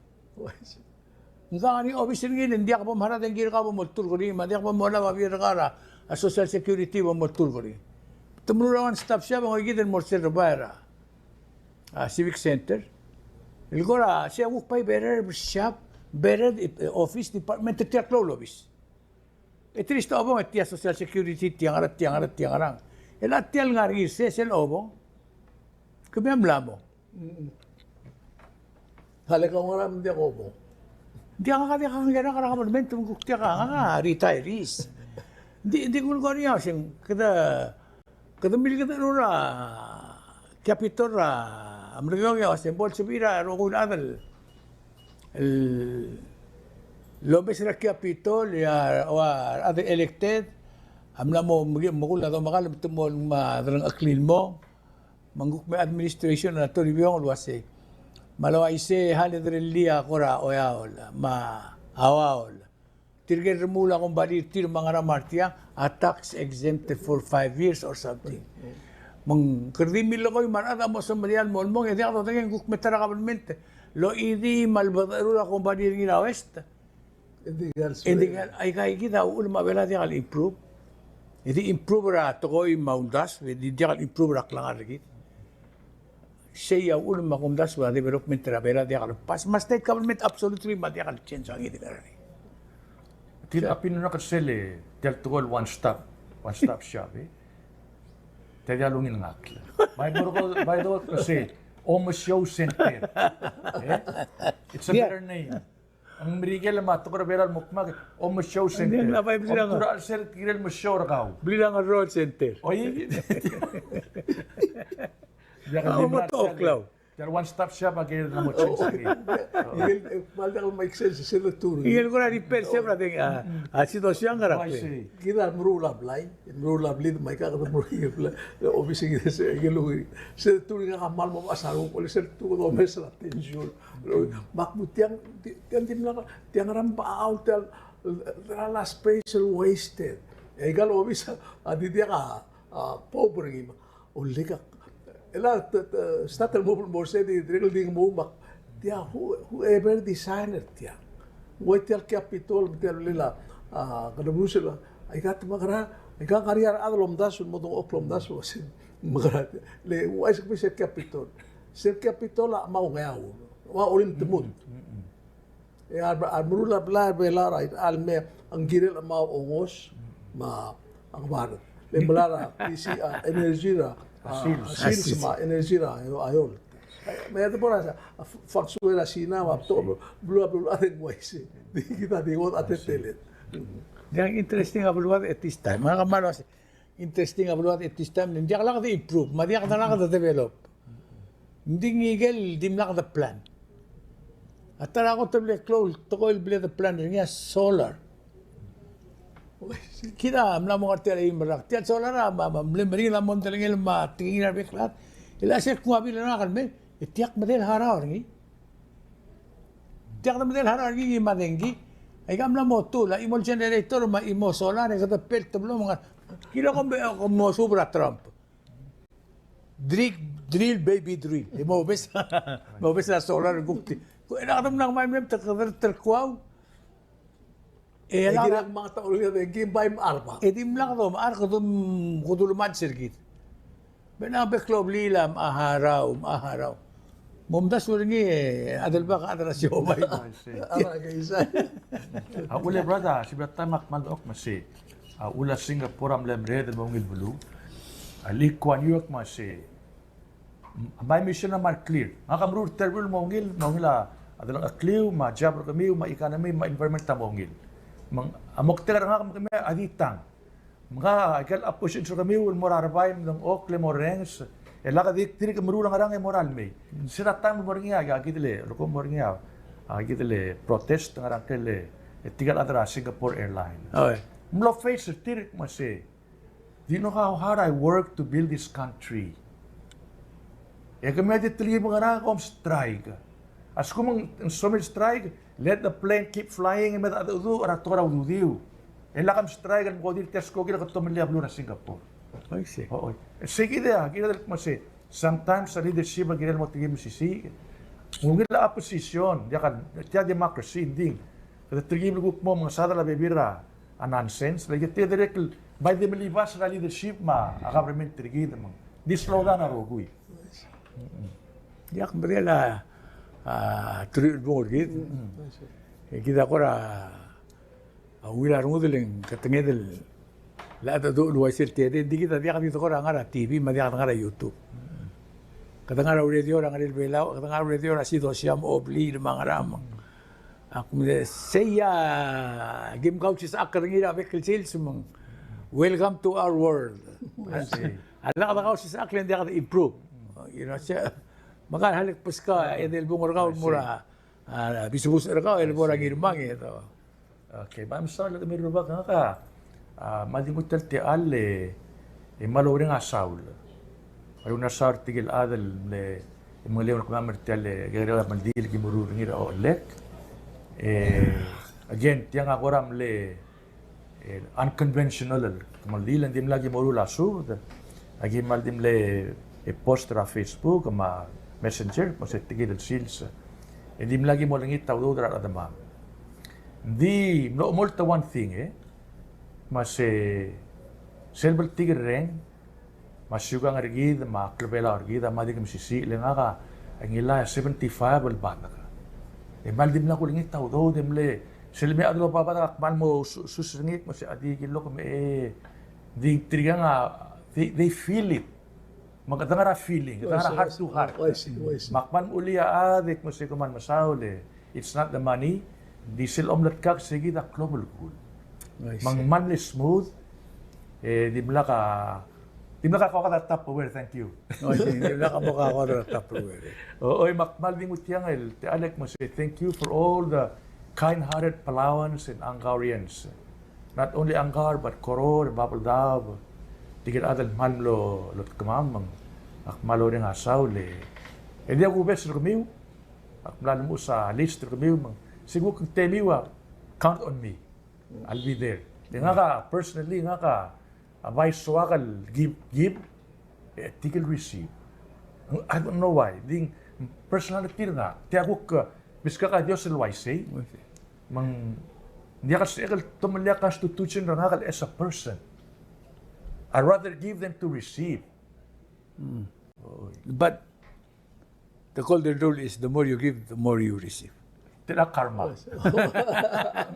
Nga nga ni officer ngin, hindi ako pamaharating gira ka mo, tulko rin, hindi ako pamahara, mabira ka ra. a social security mo tulgori. Tumulungan staff siya mga gidan mo sa Rabara. Civic Center. Ilgora siya wukpay better shop, better office department tiyak lolobis. Itristo obong tiya social security tiang arang. Elat tial ngari sel obong. Kumiyam lamo. Halika mo ram di ako po. Di ka gana karakaman tungkuk tiya ka retirees. Di ko niya sing kada mil kada nura capital Amerikano ya simbol subira rokul adal Lopez ra capitol ya other elected amla mo magul na makal mo madrang aklil mo mangguk may administration na Toribiong luwase malawa ise halidrelia kora oyaol ma awol tirger mula kung bali tir mga ramartia tax exempted for 5 years or something mang kredimil ko yung marada mo sa Marial Molmong hindi ako tingin guk metara kabamente lo idi malbadaru la kung bali rin west hindi ay kay kita ulo mabela di kal improve hindi improve ra to ko yung maundas hindi di kal improve ra klang arigit siya ulo makumdas wa development ra bela di kal pas mas state government absolutely ma di kal change ang hindi karani Tinapin na kasele, tel tugol one stop shop Tedya lungin ngakla. By the way, kasi almost show center. It's a better name. Ang Miguel matukar beral mukmag almost show center. Hindi na pa bilang. Tura sel tirel mo show rakaw. Bilang ang road center. Oye. Oklaw. Tel one stop shop agil na mo change sagi. Malda ko make sense sa turo. Iyan ko na repair siya prating sitwasyon nga rapi. Kita mrula blay, mrula blid may ka mrula office kita sa gelo. Sa turo nga kamal mo asaro ko sa turo do mes la tension. Makmutiang tiang ram pa out la special wasted. Egal office adidia ka pobre ngima. Ulika Ela statal mo borse di regel ding mo mak tia whoever designer tia tel capitol tel lila kada busela ay gat magara ay ka kariyar adlom dasun mo dong oklom dasun sin magara le wais ko set capitol mau ngayaw wa ulim temut e armurula bla bela right alme ang girel mau ongos ma ang bar le melara PC energy ra Asil sama energi lah, ayol. Mereka tu pun rasa faksuela Cina, waktu belum ada yang wise. Kita tengok ada telet. Yang interesting abluat at this time. Mga kamalos, interesting abluat at this time. Hindi ka lang improve, hindi ka lang develop. Hindi ngigel, hindi lang plan. At tara ko tablet close, tokoil bile the plan niya solar. Kita mla mo kartel ay marak tiat solar mli la mon telengel ma tingin na beklat ila se ko abi na kalme tiak madel harar ngi tiak madel harar ngi madengi ay gamla mo to la imol generator ma imo solar kada pel tablo mga kila ko mo sobra Trump drill baby drill mo bes la solar gupti ko ina kadam nang may terkwaw Kira mga tao ulit yung gimbay maarpa. Edim lang to, maar kudulumad sirgit. Benabeklob lila, maaharaw. Mumdas mo rin adal ba ka adal siyo ba ito? Ara kaisa. Ule brother, si brata makmandok masi. Ula Singapore am lemre de bongil bulu. Ali Kuan York masi. May mission naman clear. Makamrur terbil mongil adal akliw, ma job kami, ma economy, ma environment ta mongil. Amok telar nga kami aditang. Mga ikal apusin sa kami ul morarbay ng okle morengs. Ela ka diri ka marulang arang moral may. Siratang mo ringa gagitile, loko mo ringa. Gitile protest ng arang kele. Tigal adra Singapore Airlines. Okay. Mlo face tirik mo say. Do you know how hard I work to build this country? Kami aditili mga arang kom strike. As kumang summer strike, let the plane keep flying and at udu or atora udu. Lakam strike and go dil test ko gila katomili ablo na Singapore. I see. Oo. Sige dia, gila dal kasi sometimes sa leadership gila mo tingin sisi. Mungkin la opposition, dia kan dia democracy ding. Kada tingin mo mga sadala bebira. a nonsense. Like ito direct by the malibas na leadership a government trigid mang. Di slow down na rogui. Yak Mariela Toribiong gid. Kita ko ra wila rungudeling katengedel la ta do lo isir tede di kita dia dito ko ra ngara TV ma dia ngara YouTube. Katangara radio ra ngara Belau, katangara radio ra sido siam obli mga ramang. Ako saya game Kausischakl ngira vekil sales mong welcome to our world. Ala ka Kausischakl hindi ka improve. You know siya maghalik pas ka edel bungor ka mura bisubus ka el mura girmang ito. Okay, ba sorry lang meron ba ka madimutal ti alle maloring asaul. Ay una sar tigil adal le imalew ko mamerti alle gero mandil gimurur ngira o lek. Again, tiang ako ram le unconventional maldilan dim lagi moru lasu agi maldim le post ra Facebook ma messenger mo se tigil sils dim lagi mo langit tawdo dra adama di no molta one thing mas selbal tigil reng mas yugang argid ma klubela argid ma digam sisi lenga ka ang ila 75 bal bata mal dim la ko langit tawdo dim le selme adlo pa man mo susringit mo si adi kilo ko di trigang they feel it magdangara feeling dangara heart to heart makman ulia adik mo si kuman masaule it's not the money di sil omlet kak sige da global good mang manly smooth di bla ka ko ka Tupperware, thank you. Hindi na ka mukha ko na Tupperware. Oy makmal ding utiangel ti Alec mo say thank you for all the kind-hearted Palauans and Angarians. Not only Angar but Koror, Babaldab, tigil adal manlo lot kamamang akmalo ring asaule. Hindi ako bes rumiw. Akmalo mo sa list rumiw mang siguro kung temiwa count on me. I'll be there. Di nga ka personally nga ka vice wakal give tigil receive. I don't know why. Ding personality nga tiago ka biska ka Dios el wise mang hindi ka sekal tumalya constitution ra nga as a person. I rather give them to receive. But the golden rule is the more you give, the more you receive. Tila karma.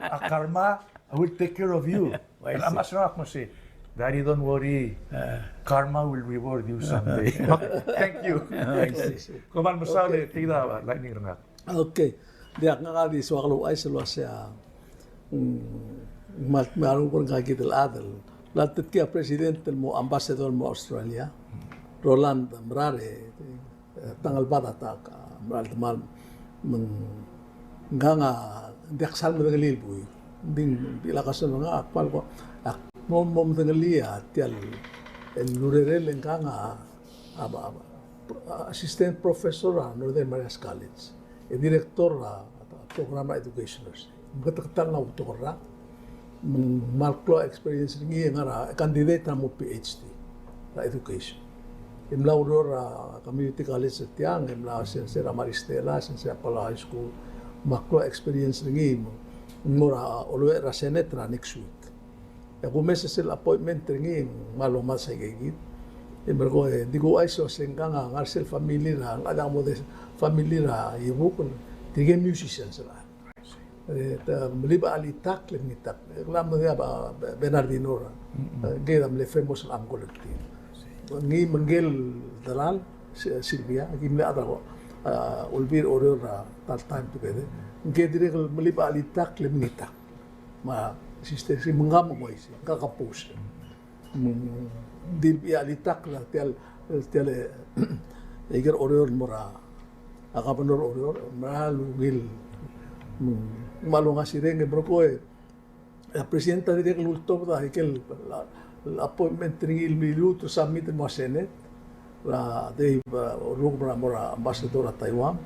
A karma will take care of you. And I'm asking mo si Daddy, don't worry. Karma will reward you someday. Thank you. Kuman mo sa ulit, tigda, lightning ring. Okay. Dia nga di so kalau ay selo siya maron ko kagital adal. Lahat kaya presidente mo ambassador mo Australia. Roland Mrare tangal bata ta Mrale mal nga deksal mo ng lilboy. Ding ilakas na nga akpal ko mom tengalia tial el lurerel nga assistant professor Northern Marias College e director programa educationers magkataktal na utora malklo experience ngi nga candidate mo PhD na education imlaw community college sa tiang imlaw sa Maristela sa Palau High School maklo experience ngi mura olwe ra senate ra next week ako mesa sila appointment ngi maluma sa gigit Imbergo di ko ay so sengka nga ngarsil family na ang mo de family na ibukon tige musician sila. Maliba alitak limitak. Lam na ba Bernardino ra. Gayam le famous ang collective. Ngi manggel dalal Silvia gimle ada ko ulbir order that time together. Ngi dire maliba alitak limitak. Ma sister si mangam mo isi kakapos. Di alitak la tel eger oror mora akapanor oror malugil malunga sireng broko presidenta dire lulto da ikel appointment ringil minuto submit mo senate la de rubra mora ambassador at Taiwan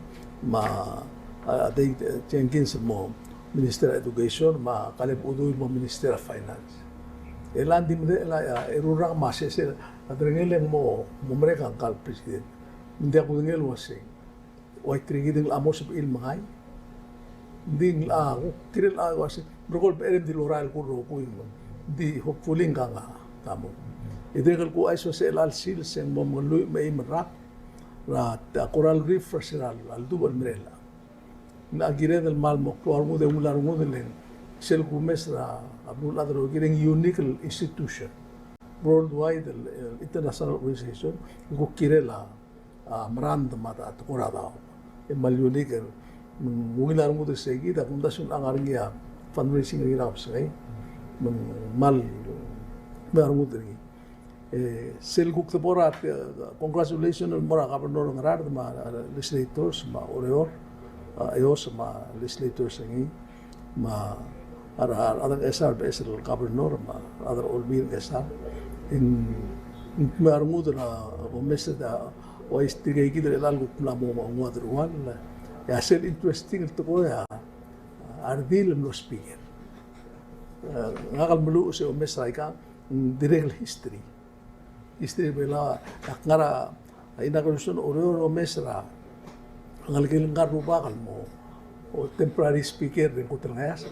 ma de Jenkins mo minister of education ma kalib udoy mo minister of finance elan dim de la erurang masese adrengeleng mo mereka kal presiden hindi ako ngel wasing way trigiding amos il mangay ding la kiril wasing Berkol PRM di loral ko ro ko di hopefully nga tamo. Idekal ko ay so sa elal sil sen mo mului may merak ra coral reef festival al dubal mirela. Na agire del mal mo ko armo de ular mo de len sel ko mesra abul adro gireng unique institution worldwide international organization ko kirela maranda mata at kurada e mal unique mungilar mo de segi da kung dasun ang arngia fundraising ng hirap sa kay mal marmo de sel ko tapora congratulations mora kapernor ng rad ma legislators ma oreor ayos ma legislators ngi ma adang SR besel governor ma adar olbir SR in marmo de na omesa da o istigay kidre algo na mo mo adruan ya sel interesting to ko ya ardil no speaker ngagal mulu se omesa ka direct history bela ngara ina ko sun oro omesa ngalgil ngaru bakal mo o temporary speaker rin ko trangayas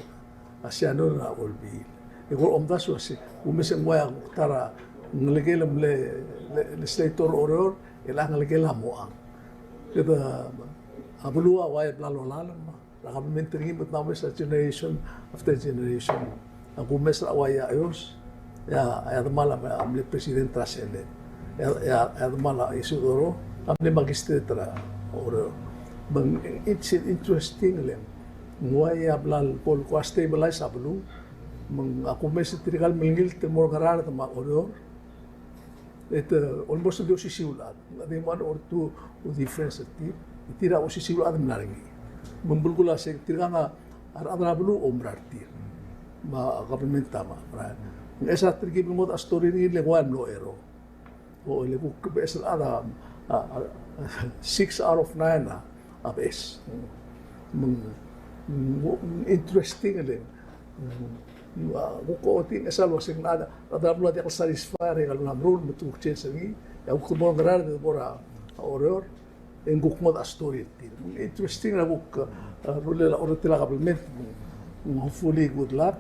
asyano na olbi iko omda so si umesa moya tara ngalgil le legislator oro ilang ngalgil mo ang kita abulua waya lalo government ringin but now sa generation after generation ako mesra waya ayos ya mala amle president trascende ya mala isudoro amle magistratra oro bang it's interesting len waya blal pol ko stabilize abulu mang ako mesra trigal mingil temor garar ma oro it almost do sisiulat the one or two difference itira o sisiulat naringi membulgula se tiranga adra bulu omrartir ma government tama esa trigi mo story ni lengwan no ero o le ku besel ada 6 out of 9 abes interesting le ko tin esa lo sing nada adra bulu dia satisfy gal na rule mutu chance ni ya ku mo ngarar de bora oror en guk mo story tin interesting na guk rule la oror tila government hopefully good luck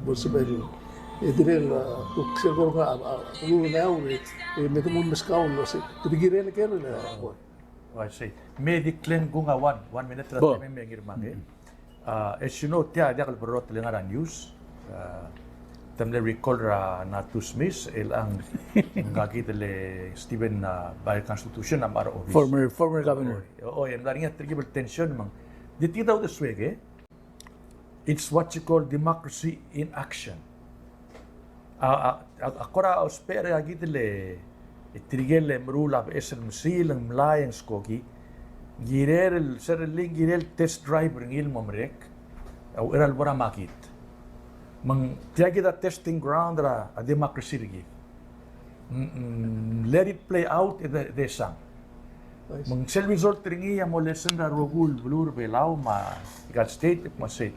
possible idrel tuk segor ka ulu na uli metu mun meskaun lo se tigire le kero le I say mediclen gunga 1 minute ra Bo. mengir mange as you know tia dia kal berot lengara news tamle recall ra na to smith el ang ngagi tele Stephen by constitution am ara office Former governor. o en daringa trigibel tension mang ditita u swege it's what you call democracy in action akora ospere agitele itrigele mrula esel msilang mlayang skogi girel serling girel test drive ringil momrek au eral bora makit mang tiagi da testing ground ra a democracy rigi let it play out in the sang mang sel result ringi ya mo lesson ra rogul blur belau ma got state ma say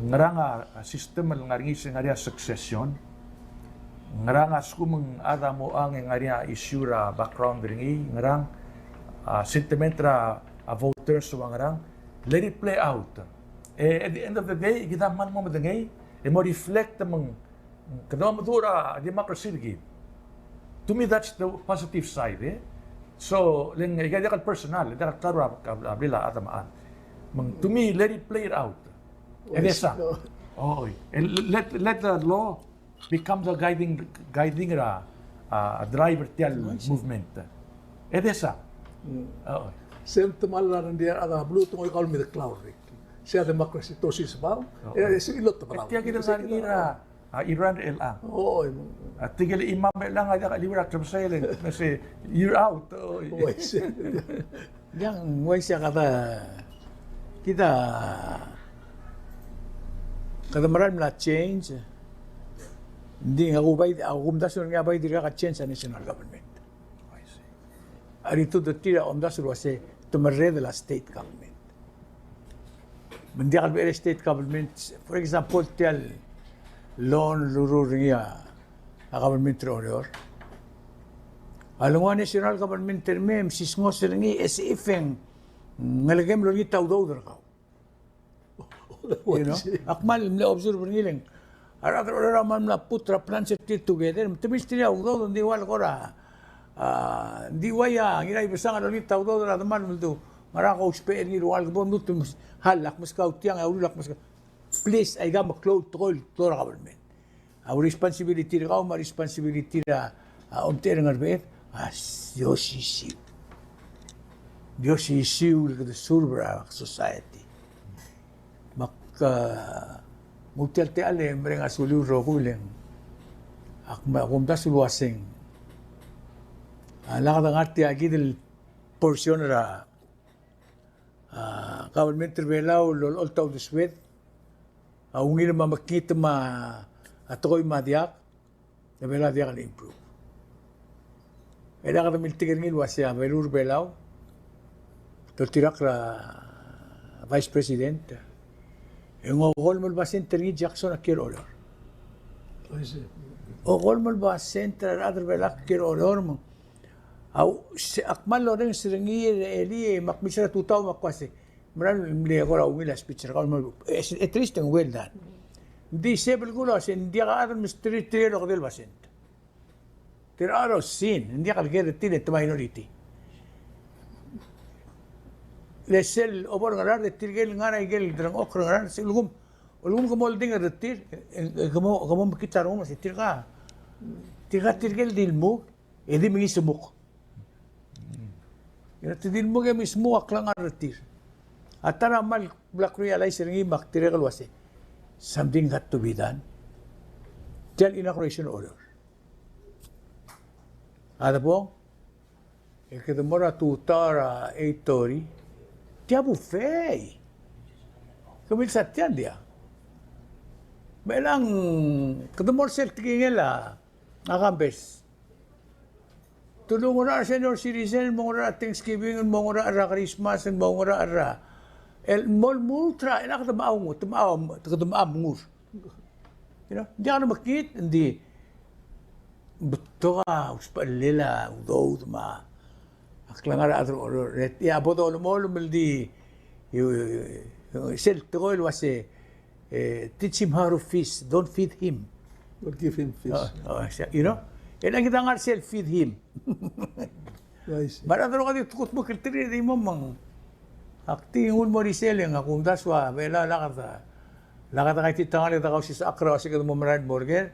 ngaranga system ngaringi sengaria succession ngarang askumang ada mo ang ngaria issue ra background ringi ngarang sentiment ra voters so ngarang let it play out at the end of the day kita man mo madangay mo reflect mang kadwa madura democracy ringi to me that's the positive side so len igaya kal personal da klaro abila atamaan mang to me let it play it out esa oh let the law become the guiding driver tial movement. Esa. Oh. sem temal la dia ada blue to call me the cloud rik sia democracy to sis ba isi ilot to ba Tiya kita ngira Iran lang. oh At tigil imam lang ada libra trumsailing kasi you're out. Yang way siya kita maram na change. Hindi ako kumdasun nga ba hindi ka change sa national government. I see. Arito tira kumdasun wase tumarre de la state government. Hindi ka ba state government, for example, tell loan luru ringa a government royor. Alungan national government termem sisngos ringi SFN ngalagem lo ni tawdaw ka. You know, akmal mle observe ngiling. Aratro raman na putra plan set together. Timis tiya udo di wal kora. Di waya ngira ibasang alolita udo ra man muldo. Marako uspe ni wal bon nutum halak muskaw tiyang awulak muskaw. Please ay ga maklod tol tora government. Our responsibility ra ma responsibility ra omter ngarbe Dios isiu the Surbra society. Mutel te ale mereka sulu rokuleng. Akumda suluasing. Lakad ngati agi del portion ra government Belau lol oltaw diswet. Ungil mamakita ma atoy madiak. Bela dia kan improve. Eda kada miltiger ngil wasya Belur Belau. Totirak ra vice president. Yung ogol ba center ni Jackson akir olor. Ogol ba center other belak akir olor mo. Aw akmal lo rin siringi eli makmisra tutaw makwase. Maran mli agora wila speech ra mo. At least ang well done. Disable gulo sin dia ka other mystery trailer del basent. Tiraro sin, hindi ka gere tine to minority. Lesel obor ngarar de tirgel ngana igel drang okra ngarar silugum ulugum ko molding at tir kamo makita ro mas tirga tirgel dilmo edi mingi sumuk ina tidilmo ge mismo aklang at tir atara mal black realize ringi mak tirgal wase something had to be done tell inauguration order ada po ikadamora tutara Tori Tiabu fei. Kamil satyan dia. Melang kadamor sel tingela akambes. Tulungan ra senior citizen mo ra Thanksgiving mo ra Christmas mo ra el mol multra ina ka tamaw ngur. You know, di ka na makit hindi beto ka uspalila udo ma aklangar atro ret ya bodo mol meldi sel togol wase teach him how to fish, don't feed him. Don't give him fish. You know, ilang kita ngar sel feed him. Nice. Maradro ka di tukot mo kiltiri di mo mang akti ngun mo di sel yang akong daswa bela lakata kay titangali ta kausi sa akra kasi kada mo marad morgan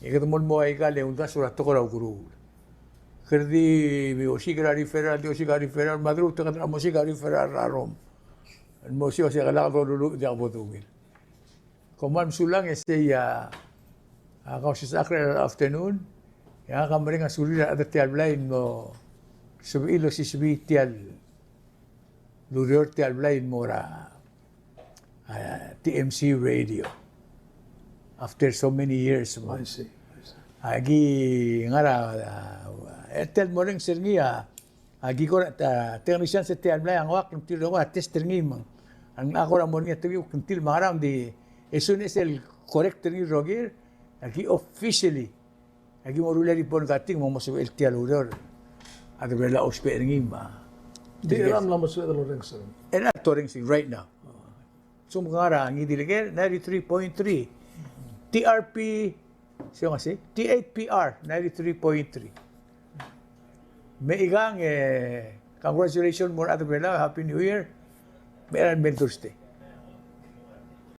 ikata mo ay kale un daswa to ko raw guru kerdi mi osigari feral madru to kada mo sigari feral rarom mo siya kala ko lulu di ako tungil komam sulang ya kausi sa akra afternoon ya kamaring asulira at tial blind mo subilo si subitial lurior tial blind mo ra TMC radio after so many years mo. I see. Agi ngara etel mo ring sirngia agi ko technician sa tial blind ang wak ng tilo ko tester ngi mang ang ako ra mo ngi tuyo kuntil maram di as soon as el correct ni Roger agi officially agi mo rulari pon kating mo masu el tial lurior at bela ospe ngi ma Di ram lang masu ito ring sir. and not touring right now. So mga ngi diligel 93.3 TRP siya kasi T8PR 93.3 may igang congratulations more at Bella, Happy New Year meron Thursday